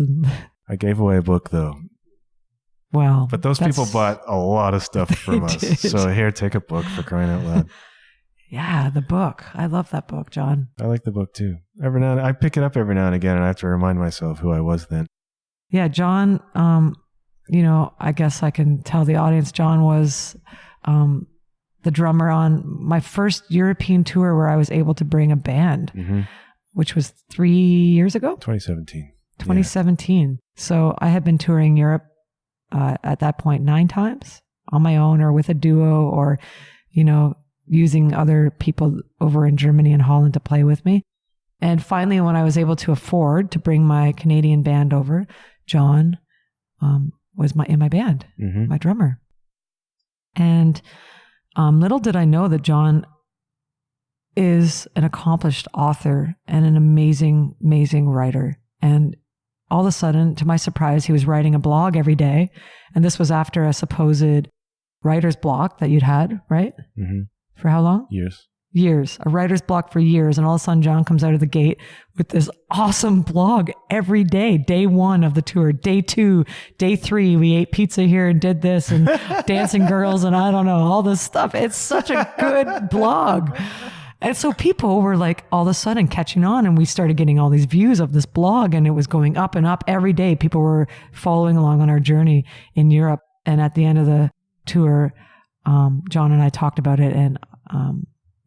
I gave away a book, though. Wow. But those people bought a lot of stuff from us. Did. So here, take a book for crying out loud. Yeah, the book. I love that book, John. I like the book, too. Every now and I pick it up every now and again, and I have to remind myself who I was then. Yeah, John, you know, I guess I can tell the audience John was the drummer on my first European tour where I was able to bring a band, which was 3 years ago? 2017. 2017. Yeah. So I had been touring Europe at that point 9 times on my own or with a duo or, you know, using other people over in Germany and Holland to play with me. And finally, when I was able to afford to bring my Canadian band over, John was in my band, my drummer. And little did I know that John is an accomplished author and an amazing, amazing writer. And all of a sudden, to my surprise, he was writing a blog every day. And this was after a supposed writer's block that you'd had, right? For how long? Years. A writer's block for years. And all of a sudden, John comes out of the gate with this awesome blog every day. Day 1 of the tour. Day 2. Day 3. We ate pizza here and did this and dancing girls and I don't know, all this stuff. It's such a good blog. And so people were like all of a sudden catching on and we started getting all these views of this blog and it was going up and up every day. People were following along on our journey in Europe. And at the end of the tour, John and I talked about it and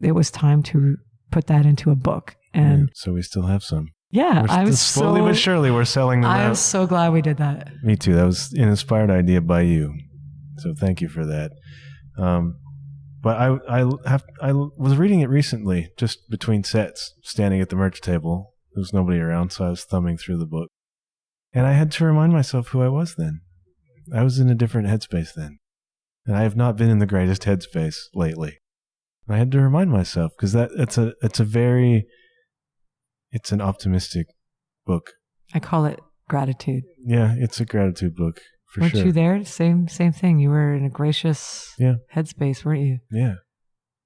it was time to put that into a book. And so we still have some. Yeah. I was slowly but surely we're selling them out. I'm so glad we did that. Me too. That was an inspired idea by you. So thank you for that. But I was reading it recently, just between sets, standing at the merch table. There was nobody around, so I was thumbing through the book. And I had to remind myself who I was then. I was in a different headspace then. And I have not been in the greatest headspace lately. I had to remind myself because it's an optimistic book. I call it gratitude. Yeah, it's a gratitude book for sure. Weren't you there? Same thing. You were in a gracious headspace, weren't you? Yeah.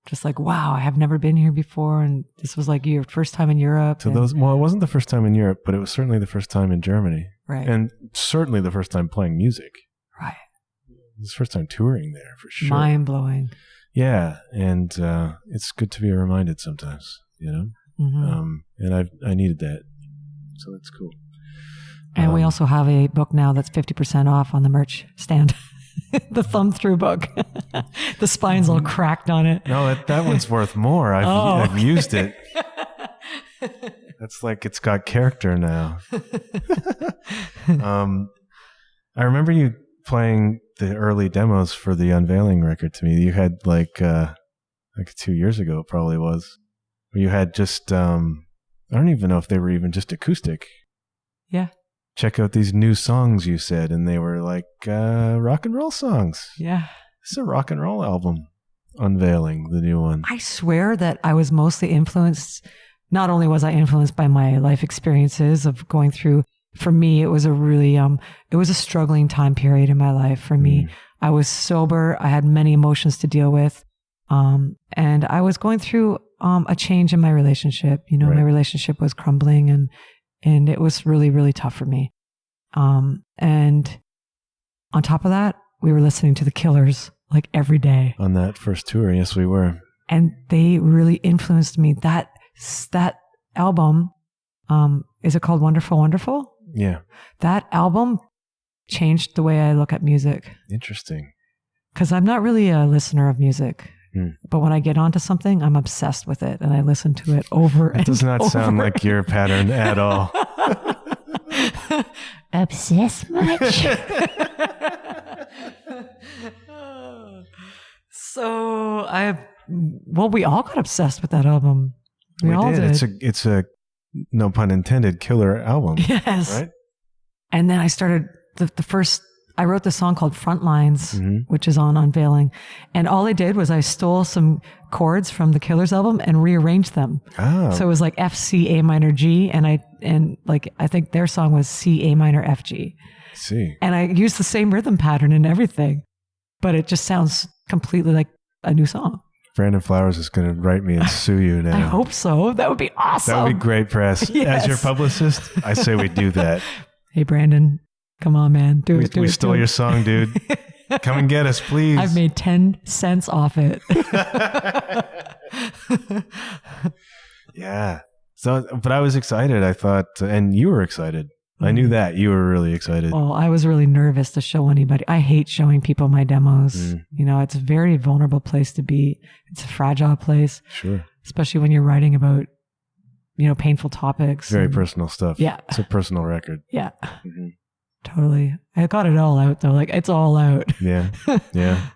Just like, wow, I have never been here before, and this was like your first time in Europe. It wasn't the first time in Europe, but it was certainly the first time in Germany. Right. And certainly the first time playing music. Right. It was the first time touring there for sure. Mind blowing. Yeah, and it's good to be reminded sometimes, you know. And I needed that, so that's cool. And we also have a book now that's 50% off on the merch stand. The thumb through book. The spine's all cracked on it. No, that one's worth more. I've used it. That's like it's got character now. I remember you playing the early demos for the Unveiling record to me. You had like 2 years ago, it probably was. Where you had just I don't even know if they were even just acoustic. Yeah. Check out these new songs, you said, and they were like rock and roll songs. Yeah. This is a rock and roll album. Unveiling, the new one. I swear that I was mostly influenced. Not only was I influenced by my life experiences of going through, for me, it was a really, it was a struggling time period in my life for me. I was sober. I had many emotions to deal with. And I was going through, a change in my relationship. You know, Right. My relationship was crumbling and it was really, really tough for me. And on top of that, we were listening to the Killers like every day. On that first tour, yes, we were. And they really influenced me. That album, is it called Wonderful, Wonderful? Yeah. That album changed the way I look at music. Interesting. Because I'm not really a listener of music. But when I get onto something, I'm obsessed with it. And I listen to it over and over. It does not sound like your pattern at all. Obsessed much? We all got obsessed with that album. We all did. It's a no pun intended killer album. Yes. Right? And then I started I wrote this song called Frontlines, which is on Unveiling. And all I did was I stole some chords from the Killers album and rearranged them. Oh. So it was like F, C, A minor, G. And I think their song was C, A minor, F, G. See. And I used the same rhythm pattern and everything, but it just sounds completely like a new song. Brandon Flowers is going to write me and sue you now. I hope so. That would be awesome. That would be great press. Yes. As your publicist, I say we do that. Hey, Brandon, come on, man. Do it. We stole your song, dude. Come and get us, please. I've made 10 cents off it. Yeah. So, but I was excited. I thought, and you were excited. I knew that you were really excited. Oh, I was really nervous to show anybody. I hate showing people my demos. You know, it's a very vulnerable place to be. It's a fragile place. Sure. Especially when you're writing about, painful topics. Very personal stuff. Yeah. It's a personal record. Yeah. Totally. I got it all out though. Like it's all out. Yeah. Yeah.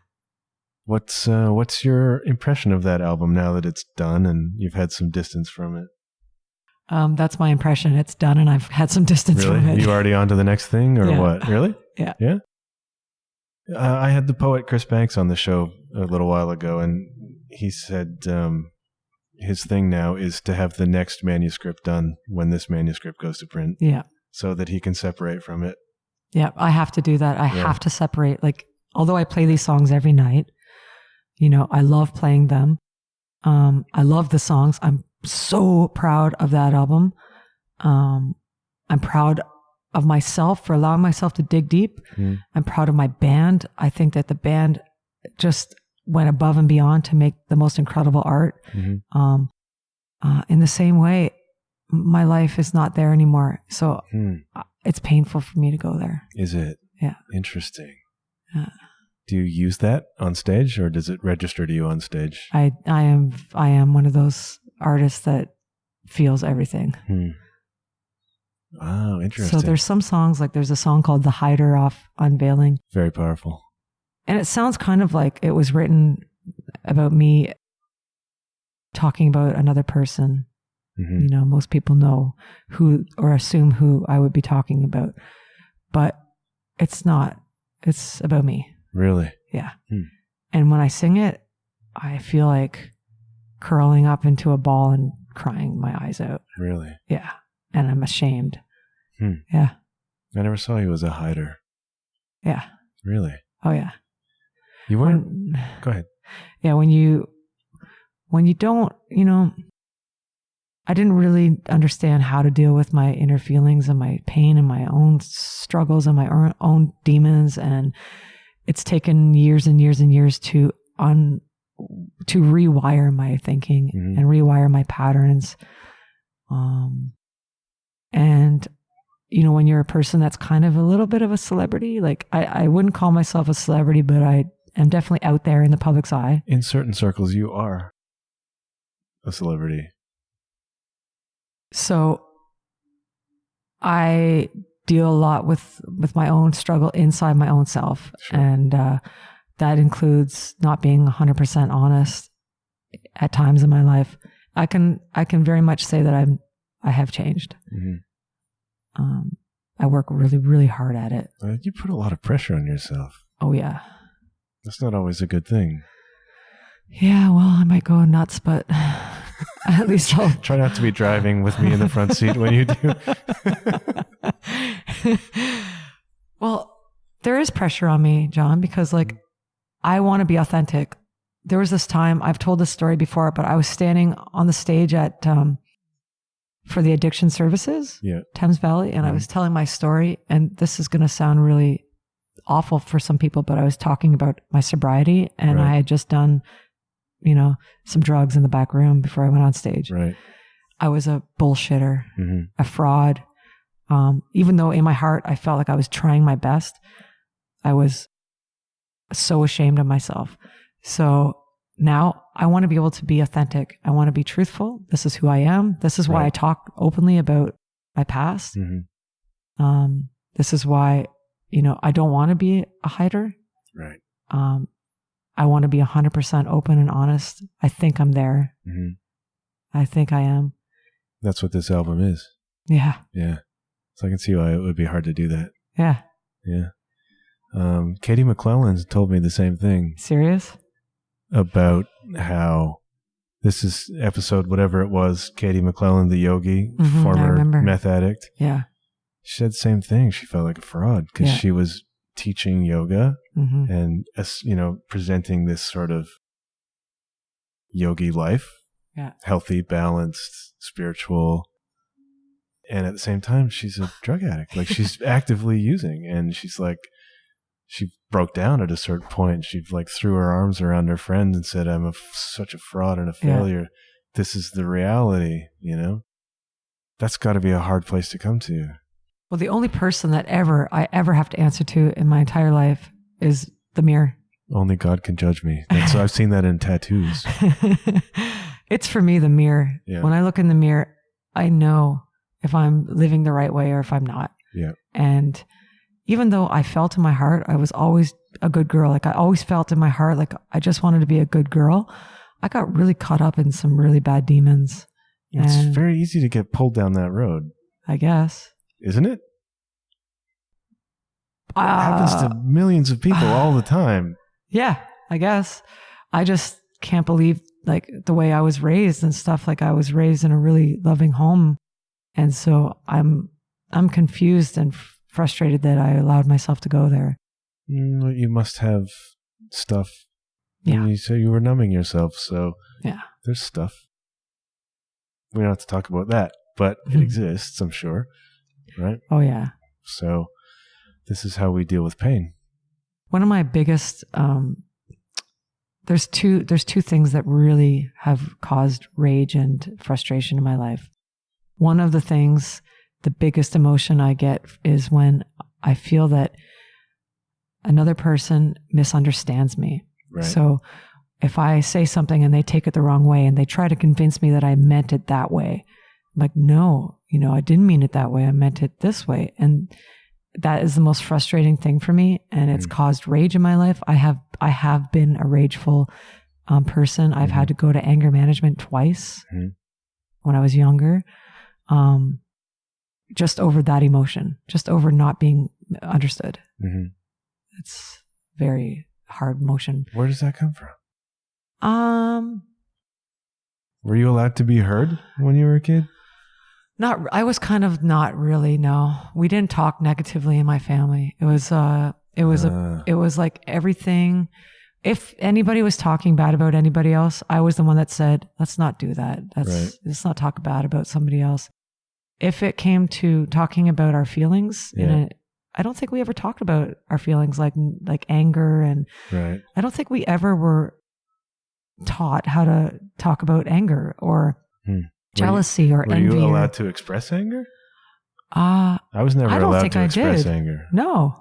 What's your impression of that album now that it's done and you've had some distance from it? That's my impression. It's done and I've had some distance from it. You already on to the next thing or Yeah. what? Really? Yeah. Yeah. I had the poet Chris Banks on the show a little while ago, and he said his thing now is to have the next manuscript done when this manuscript goes to print. Yeah. So that he can separate from it. Yeah. I have to do that. I have to separate. Like, although I play these songs every night, I love playing them. I love the songs. I'm so proud of that album. I'm proud of myself for allowing myself to dig deep. I'm proud of my band. I think that the band just went above and beyond to make the most incredible art. In the same way, my life is not there anymore. So it's painful for me to go there. Is it? Yeah. Interesting. Do you use that on stage or does it register to you on stage? I am one of those artists that feels everything. Wow, interesting. So there's some songs, like there's a song called The Hider off Unveiling. Very powerful. And it sounds kind of like it was written about me talking about another person. Most people know who or assume who I would be talking about, but it's not. It's about me. Really? Yeah. And when I sing it, I feel like curling up into a ball and crying my eyes out. Really? Yeah. And I'm ashamed. Yeah. I never saw you as a hider. Yeah. Really? Oh, yeah. You weren't? Go ahead. Yeah. When you don't, I didn't really understand how to deal with my inner feelings and my pain and my own struggles and my own demons. And it's taken years and years and years to rewire my thinking and rewire my patterns. And you know, when you're a person that's kind of a little bit of a celebrity, like I wouldn't call myself a celebrity, but I am definitely out there in the public's eye. In certain circles, you are a celebrity. So I deal a lot with my own struggle inside my own self. Sure. And that includes not being 100% honest at times in my life. I can very much say that I have changed. Mm-hmm. I work really, really hard at it. You put a lot of pressure on yourself. Oh, yeah. That's not always a good thing. Yeah, well, I might go nuts, but at least I'll... Try not to be driving with me in the front seat when you do. Well, there is pressure on me, John, because like I want to be authentic. There was this time, I've told this story before, but I was standing on the stage at... for the addiction services, Thames Valley. And I was telling my story, and this is going to sound really awful for some people, but I was talking about my sobriety, and I had just done, you know, some drugs in the back room before I went on stage. Right. I was a bullshitter, a fraud. Even though in my heart, I felt like I was trying my best, I was so ashamed of myself. So now I want to be able to be authentic. I want to be truthful. This is who I am. This is why I talk openly about my past. Mm-hmm. This is why, you know, I don't want to be a hider. Right. I want to be 100% open and honest. I think I'm there. Mm-hmm. I think I am. That's what this album is. Yeah. Yeah. So I can see why it would be hard to do that. Yeah. Yeah. Katie McClellan told me the same thing. Serious? About how this is episode whatever it was, Katie McClellan, the yogi, former meth addict. Yeah. She said the same thing. She felt like a fraud because she was teaching yoga and, you know, presenting this sort of yogi life. Yeah. Healthy, balanced, spiritual. And at the same time, she's a drug addict. Like she's actively using, and she's like, she broke down at a certain point. She like threw her arms around her friend and said, I'm such a fraud and a failure. Yeah. This is the reality, you know? That's got to be a hard place to come to. Well, the only person that I ever have to answer to in my entire life is the mirror. Only God can judge me. I've seen that in tattoos. It's for me, the mirror. Yeah. When I look in the mirror, I know if I'm living the right way or if I'm not. Yeah. And even though I felt in my heart, I was always a good girl. Like I always felt in my heart, like I just wanted to be a good girl. I got really caught up in some really bad demons. It's very easy to get pulled down that road. I guess. Isn't it? It happens to millions of people all the time. Yeah, I guess. I just can't believe like the way I was raised and stuff. Like I was raised in a really loving home. And so I'm confused and frustrated that I allowed myself to go there. You must have stuff. Yeah. You say you were numbing yourself, so there's stuff. We don't have to talk about that, but it exists, I'm sure. Right? Oh, yeah. So this is how we deal with pain. One of my biggest, there's two things that really have caused rage and frustration in my life. One of the things, the biggest emotion I get is when I feel that another person misunderstands me. Right. So if I say something and they take it the wrong way and they try to convince me that I meant it that way, I'm like, no, I didn't mean it that way. I meant it this way. And that is the most frustrating thing for me. And it's caused rage in my life. I have been a rageful person. I've had to go to anger management twice when I was younger. Just over that emotion, just over not being understood. It's very hard emotion. Where does that come from? Were you allowed to be heard when you were a kid? I was kind of not really, no. We didn't talk negatively in my family. It was like everything. If anybody was talking bad about anybody else, I was the one that said, let's not do that. Let's not talk bad about somebody else. If it came to talking about our feelings, I don't think we ever talked about our feelings like anger. And I don't think we ever were taught how to talk about anger or jealousy or envy. Were you allowed to express anger? I was never don't allowed think to I express did. anger. No.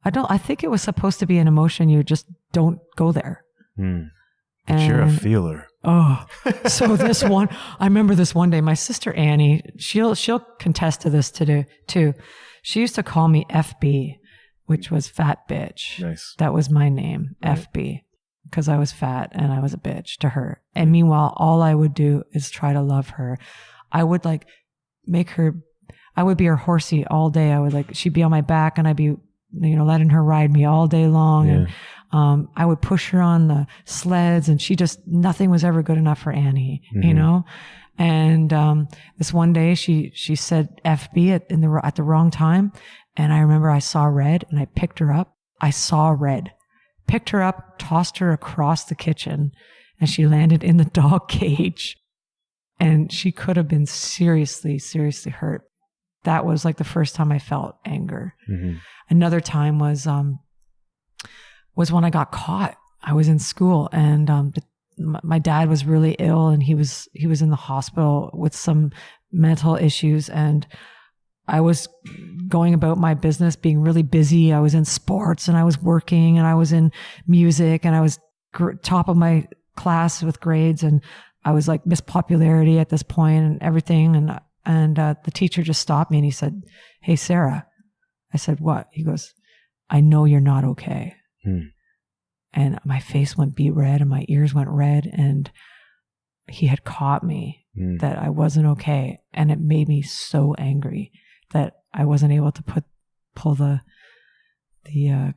I think it was supposed to be an emotion. You just don't go there. But you're a feeler. Oh, so I remember this one day, my sister Annie, she'll contest to this too. She used to call me FB, which was fat bitch. Nice. That was my name, right. FB, because I was fat and I was a bitch to her. And meanwhile, all I would do is try to love her. I would I would be her horsey all day. She'd be on my back and I'd be, letting her ride me all day long. Yeah. And I would push her on the sleds and nothing was ever good enough for Annie, And this one day she said FB at the wrong time. And I remember I saw red and I picked her up. I saw red, picked her up, tossed her across the kitchen, and she landed in the dog cage. And she could have been seriously, seriously hurt. That was like the first time I felt anger. Mm-hmm. Another time was when I got caught. I was in school and my dad was really ill and he was in the hospital with some mental issues, and I was going about my business, being really busy. I was in sports and I was working and I was in music and I was top of my class with grades, and I was like Miss Popularity at this point and everything. And the teacher just stopped me and he said, "Hey, Sarah." I said, "What?" He goes, "I know you're not okay." And my face went beet red and my ears went red, and he had caught me that I wasn't okay. And it made me so angry that I wasn't able to pull the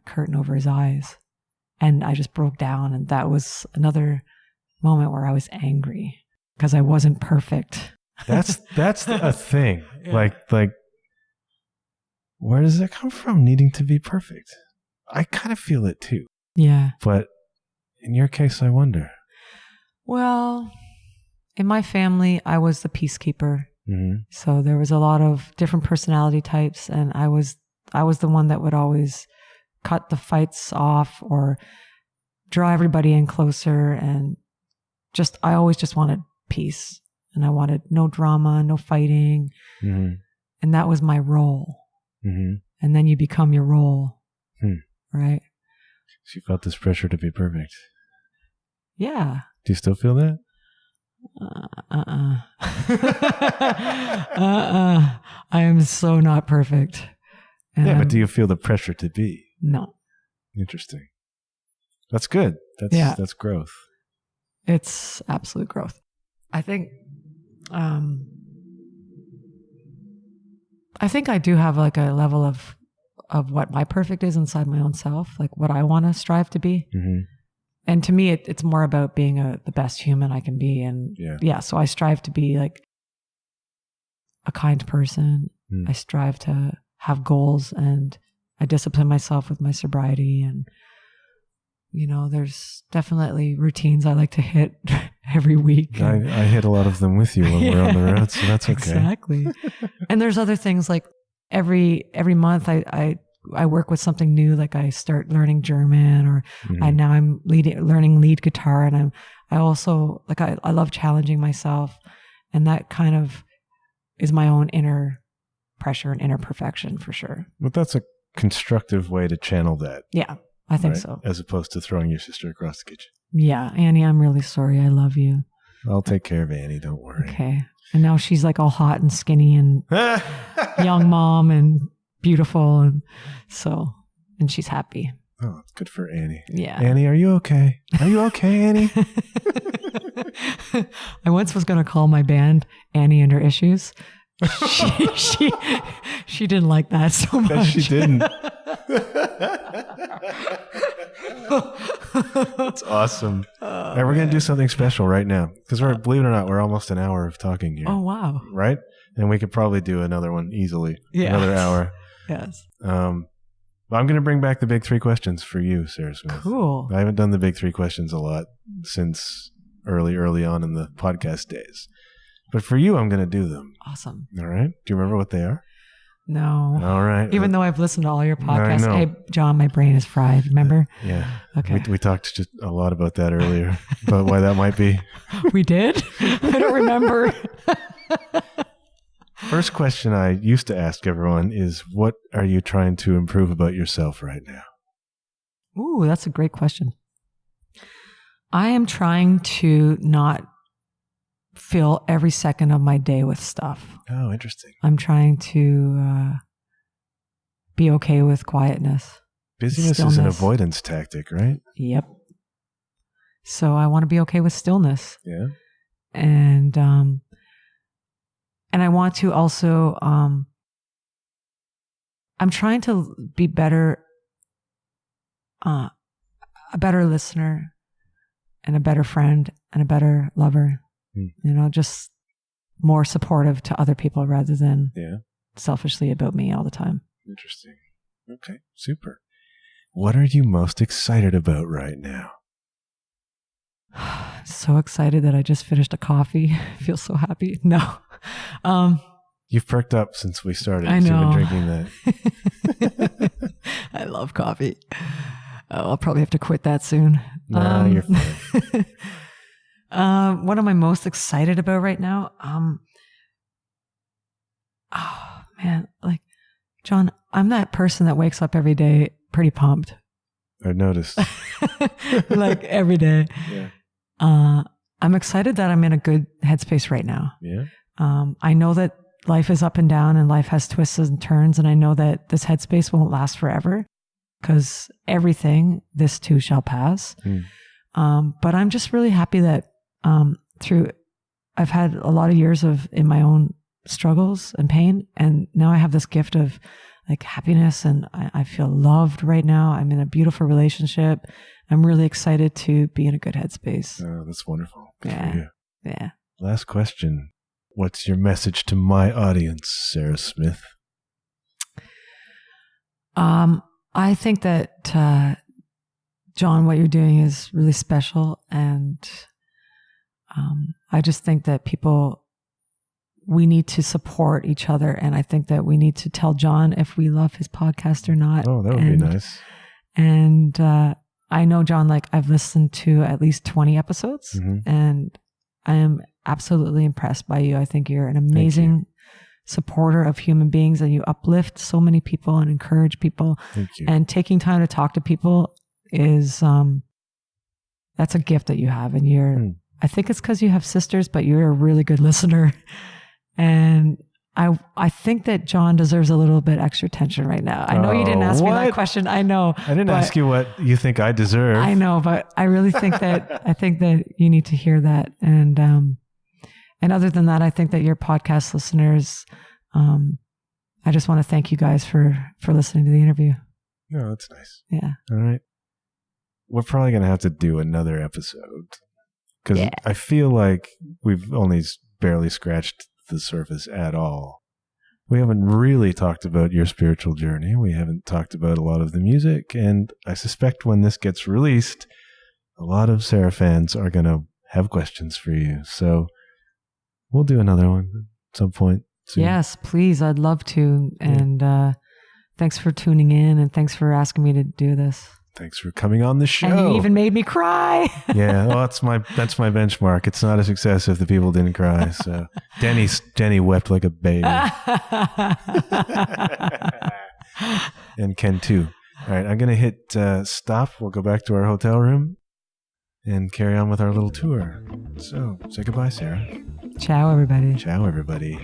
curtain over his eyes. And I just broke down. And that was another moment where I was angry because I wasn't perfect. That's a thing. Yeah. Like, where does it come from, needing to be perfect? I kind of feel it too. Yeah. But in your case, I wonder. Well, in my family, I was the peacekeeper. Mm-hmm. So there was a lot of different personality types, and I was the one that would always cut the fights off or draw everybody in closer, and I always just wanted peace, and I wanted no drama, no fighting. Mm-hmm. And that was my role. Mm-hmm. And then you become your role. Right? So you felt this pressure to be perfect. Yeah. Do you still feel that? I am so not perfect. And but do you feel the pressure to be? No. Interesting. That's good. That's growth. It's absolute growth. I think I do have like a level of what my perfect is inside my own self, like what I want to strive to be. Mm-hmm. And to me, it's more about being the best human I can be. And so I strive to be like a kind person. I strive to have goals, and I discipline myself with my sobriety. And, there's definitely routines I like to hit every week. I hit a lot of them with you when we're on the road, so that's okay. Exactly. And there's other things like every month I work with something new. Like I start learning German, or now I'm learning lead guitar, and I also like I love challenging myself, and that kind of is my own inner pressure and inner perfection for sure. But that's a constructive way to channel that. Yeah, I think so. As opposed to throwing your sister across the kitchen. Yeah, Annie, I'm really sorry. I love you. I'll take care of Annie. Don't worry. Okay. And now she's like all hot and skinny and young mom and beautiful. And she's happy. Oh, it's good for Annie. Yeah. Annie, are you okay? Are you okay, Annie? I once was going to call my band Annie and Her Issues. She didn't like that so much. Bet she didn't. That's awesome. And we're going to do something special right now, because believe it or not, we're almost an hour of talking here. Oh, wow. Right? And we could probably do another one easily. Yeah. Another hour. Yes. Well, I'm going to bring back the big three questions for you, Sarah Smith. Cool. I haven't done the big three questions a lot since early on in the podcast days. But for you, I'm going to do them. Awesome. All right. Do you remember what they are? No. All right. Even though I've listened to all your podcasts. Hey, John, my brain is fried. Remember? Yeah. Okay. We talked just a lot about that earlier, about why that might be. We did? I don't remember. First question I used to ask everyone is, what are you trying to improve about yourself right now? Ooh, that's a great question. I am trying to not fill every second of my day with stuff. Oh, interesting. I'm trying to be okay with quietness. Busyness is an avoidance tactic, right? Yep. So I want to be okay with stillness. Yeah. And I want to also, I'm trying to be better, a better listener and a better friend and a better lover, just more supportive to other people rather than selfishly about me all the time. Interesting. Okay, super. What are you most excited about right now? So excited that I just finished a coffee. I feel so happy. No. You've perked up since we started. I know. You've been drinking that. I love coffee. Oh, I'll probably have to quit that soon. No, you're fine. What am I most excited about right now? Oh man, like John, I'm that person that wakes up every day pretty pumped. I've noticed. Like every day. Yeah. I'm excited that I'm in a good headspace right now. Yeah. I know that life is up and down and life has twists and turns, and I know that this headspace won't last forever because everything, this too shall pass. But I'm just really happy that I've had a lot of years in my own struggles and pain, and now I have this gift of like happiness, and I feel loved right now. I'm in a beautiful relationship. I'm really excited to be in a good headspace. Oh, that's wonderful. Good yeah. for you. Yeah. Last question. What's your message to my audience, Sarah Smith? I think that, John, what you're doing is really special. And I just think that we need to support each other. And I think that we need to tell John if we love his podcast or not. Oh, that would be nice. And I know, John, like I've listened to at least 20 episodes, and I am absolutely impressed by you. I think you're an amazing supporter of human beings, and you uplift so many people and encourage people. Thank you. And taking time to talk to people is, that's a gift that you have. And I think it's because you have sisters, but you're a really good listener. And I think that John deserves a little bit extra attention right now. I know you didn't ask me that question. I know. I didn't ask you what you think I deserve. I know, but I really think that you need to hear that. And other than that, I think that your podcast listeners, I just want to thank you guys for listening to the interview. No, that's nice. Yeah. All right. We're probably going to have to do another episode because I feel like we've only barely scratched the surface at all. We haven't really talked about your spiritual journey. We haven't talked about a lot of the music. And I suspect when this gets released, a lot of Sarah fans are going to have questions for you. So we'll do another one at some point soon. Yes, please. I'd love to. And thanks for tuning in, and thanks for asking me to do this. Thanks for coming on the show. And you even made me cry. Yeah, well, that's my benchmark. It's not a success if the people didn't cry. So Denny wept like a baby. And Ken too. All right, I'm going to hit stop. We'll go back to our hotel room and carry on with our little tour. So say goodbye, Sarah. Ciao, everybody. Ciao, everybody.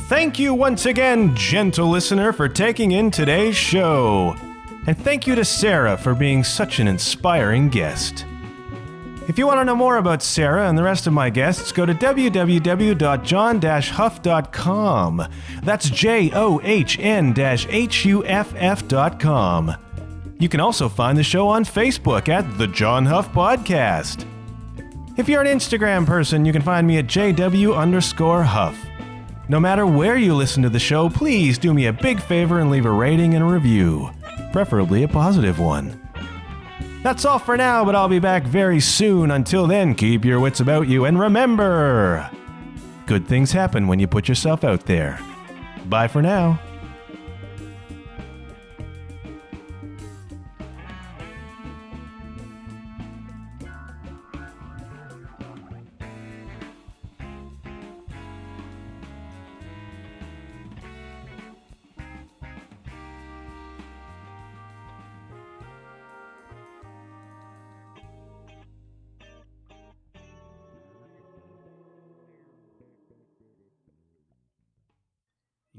Thank you once again, gentle listener, for taking in today's show. And thank you to Sarah for being such an inspiring guest. If you want to know more about Sarah and the rest of my guests, go to www.john-huff.com. That's JOHN-HUFF.com. You can also find the show on Facebook at The John Huff Podcast. If you're an Instagram person, you can find me at JW_Huff. No matter where you listen to the show, please do me a big favor and leave a rating and a review, preferably a positive one. That's all for now, but I'll be back very soon. Until then, keep your wits about you and remember, Good things happen when you put yourself out there. Bye for now.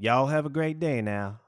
Y'all have a great day now.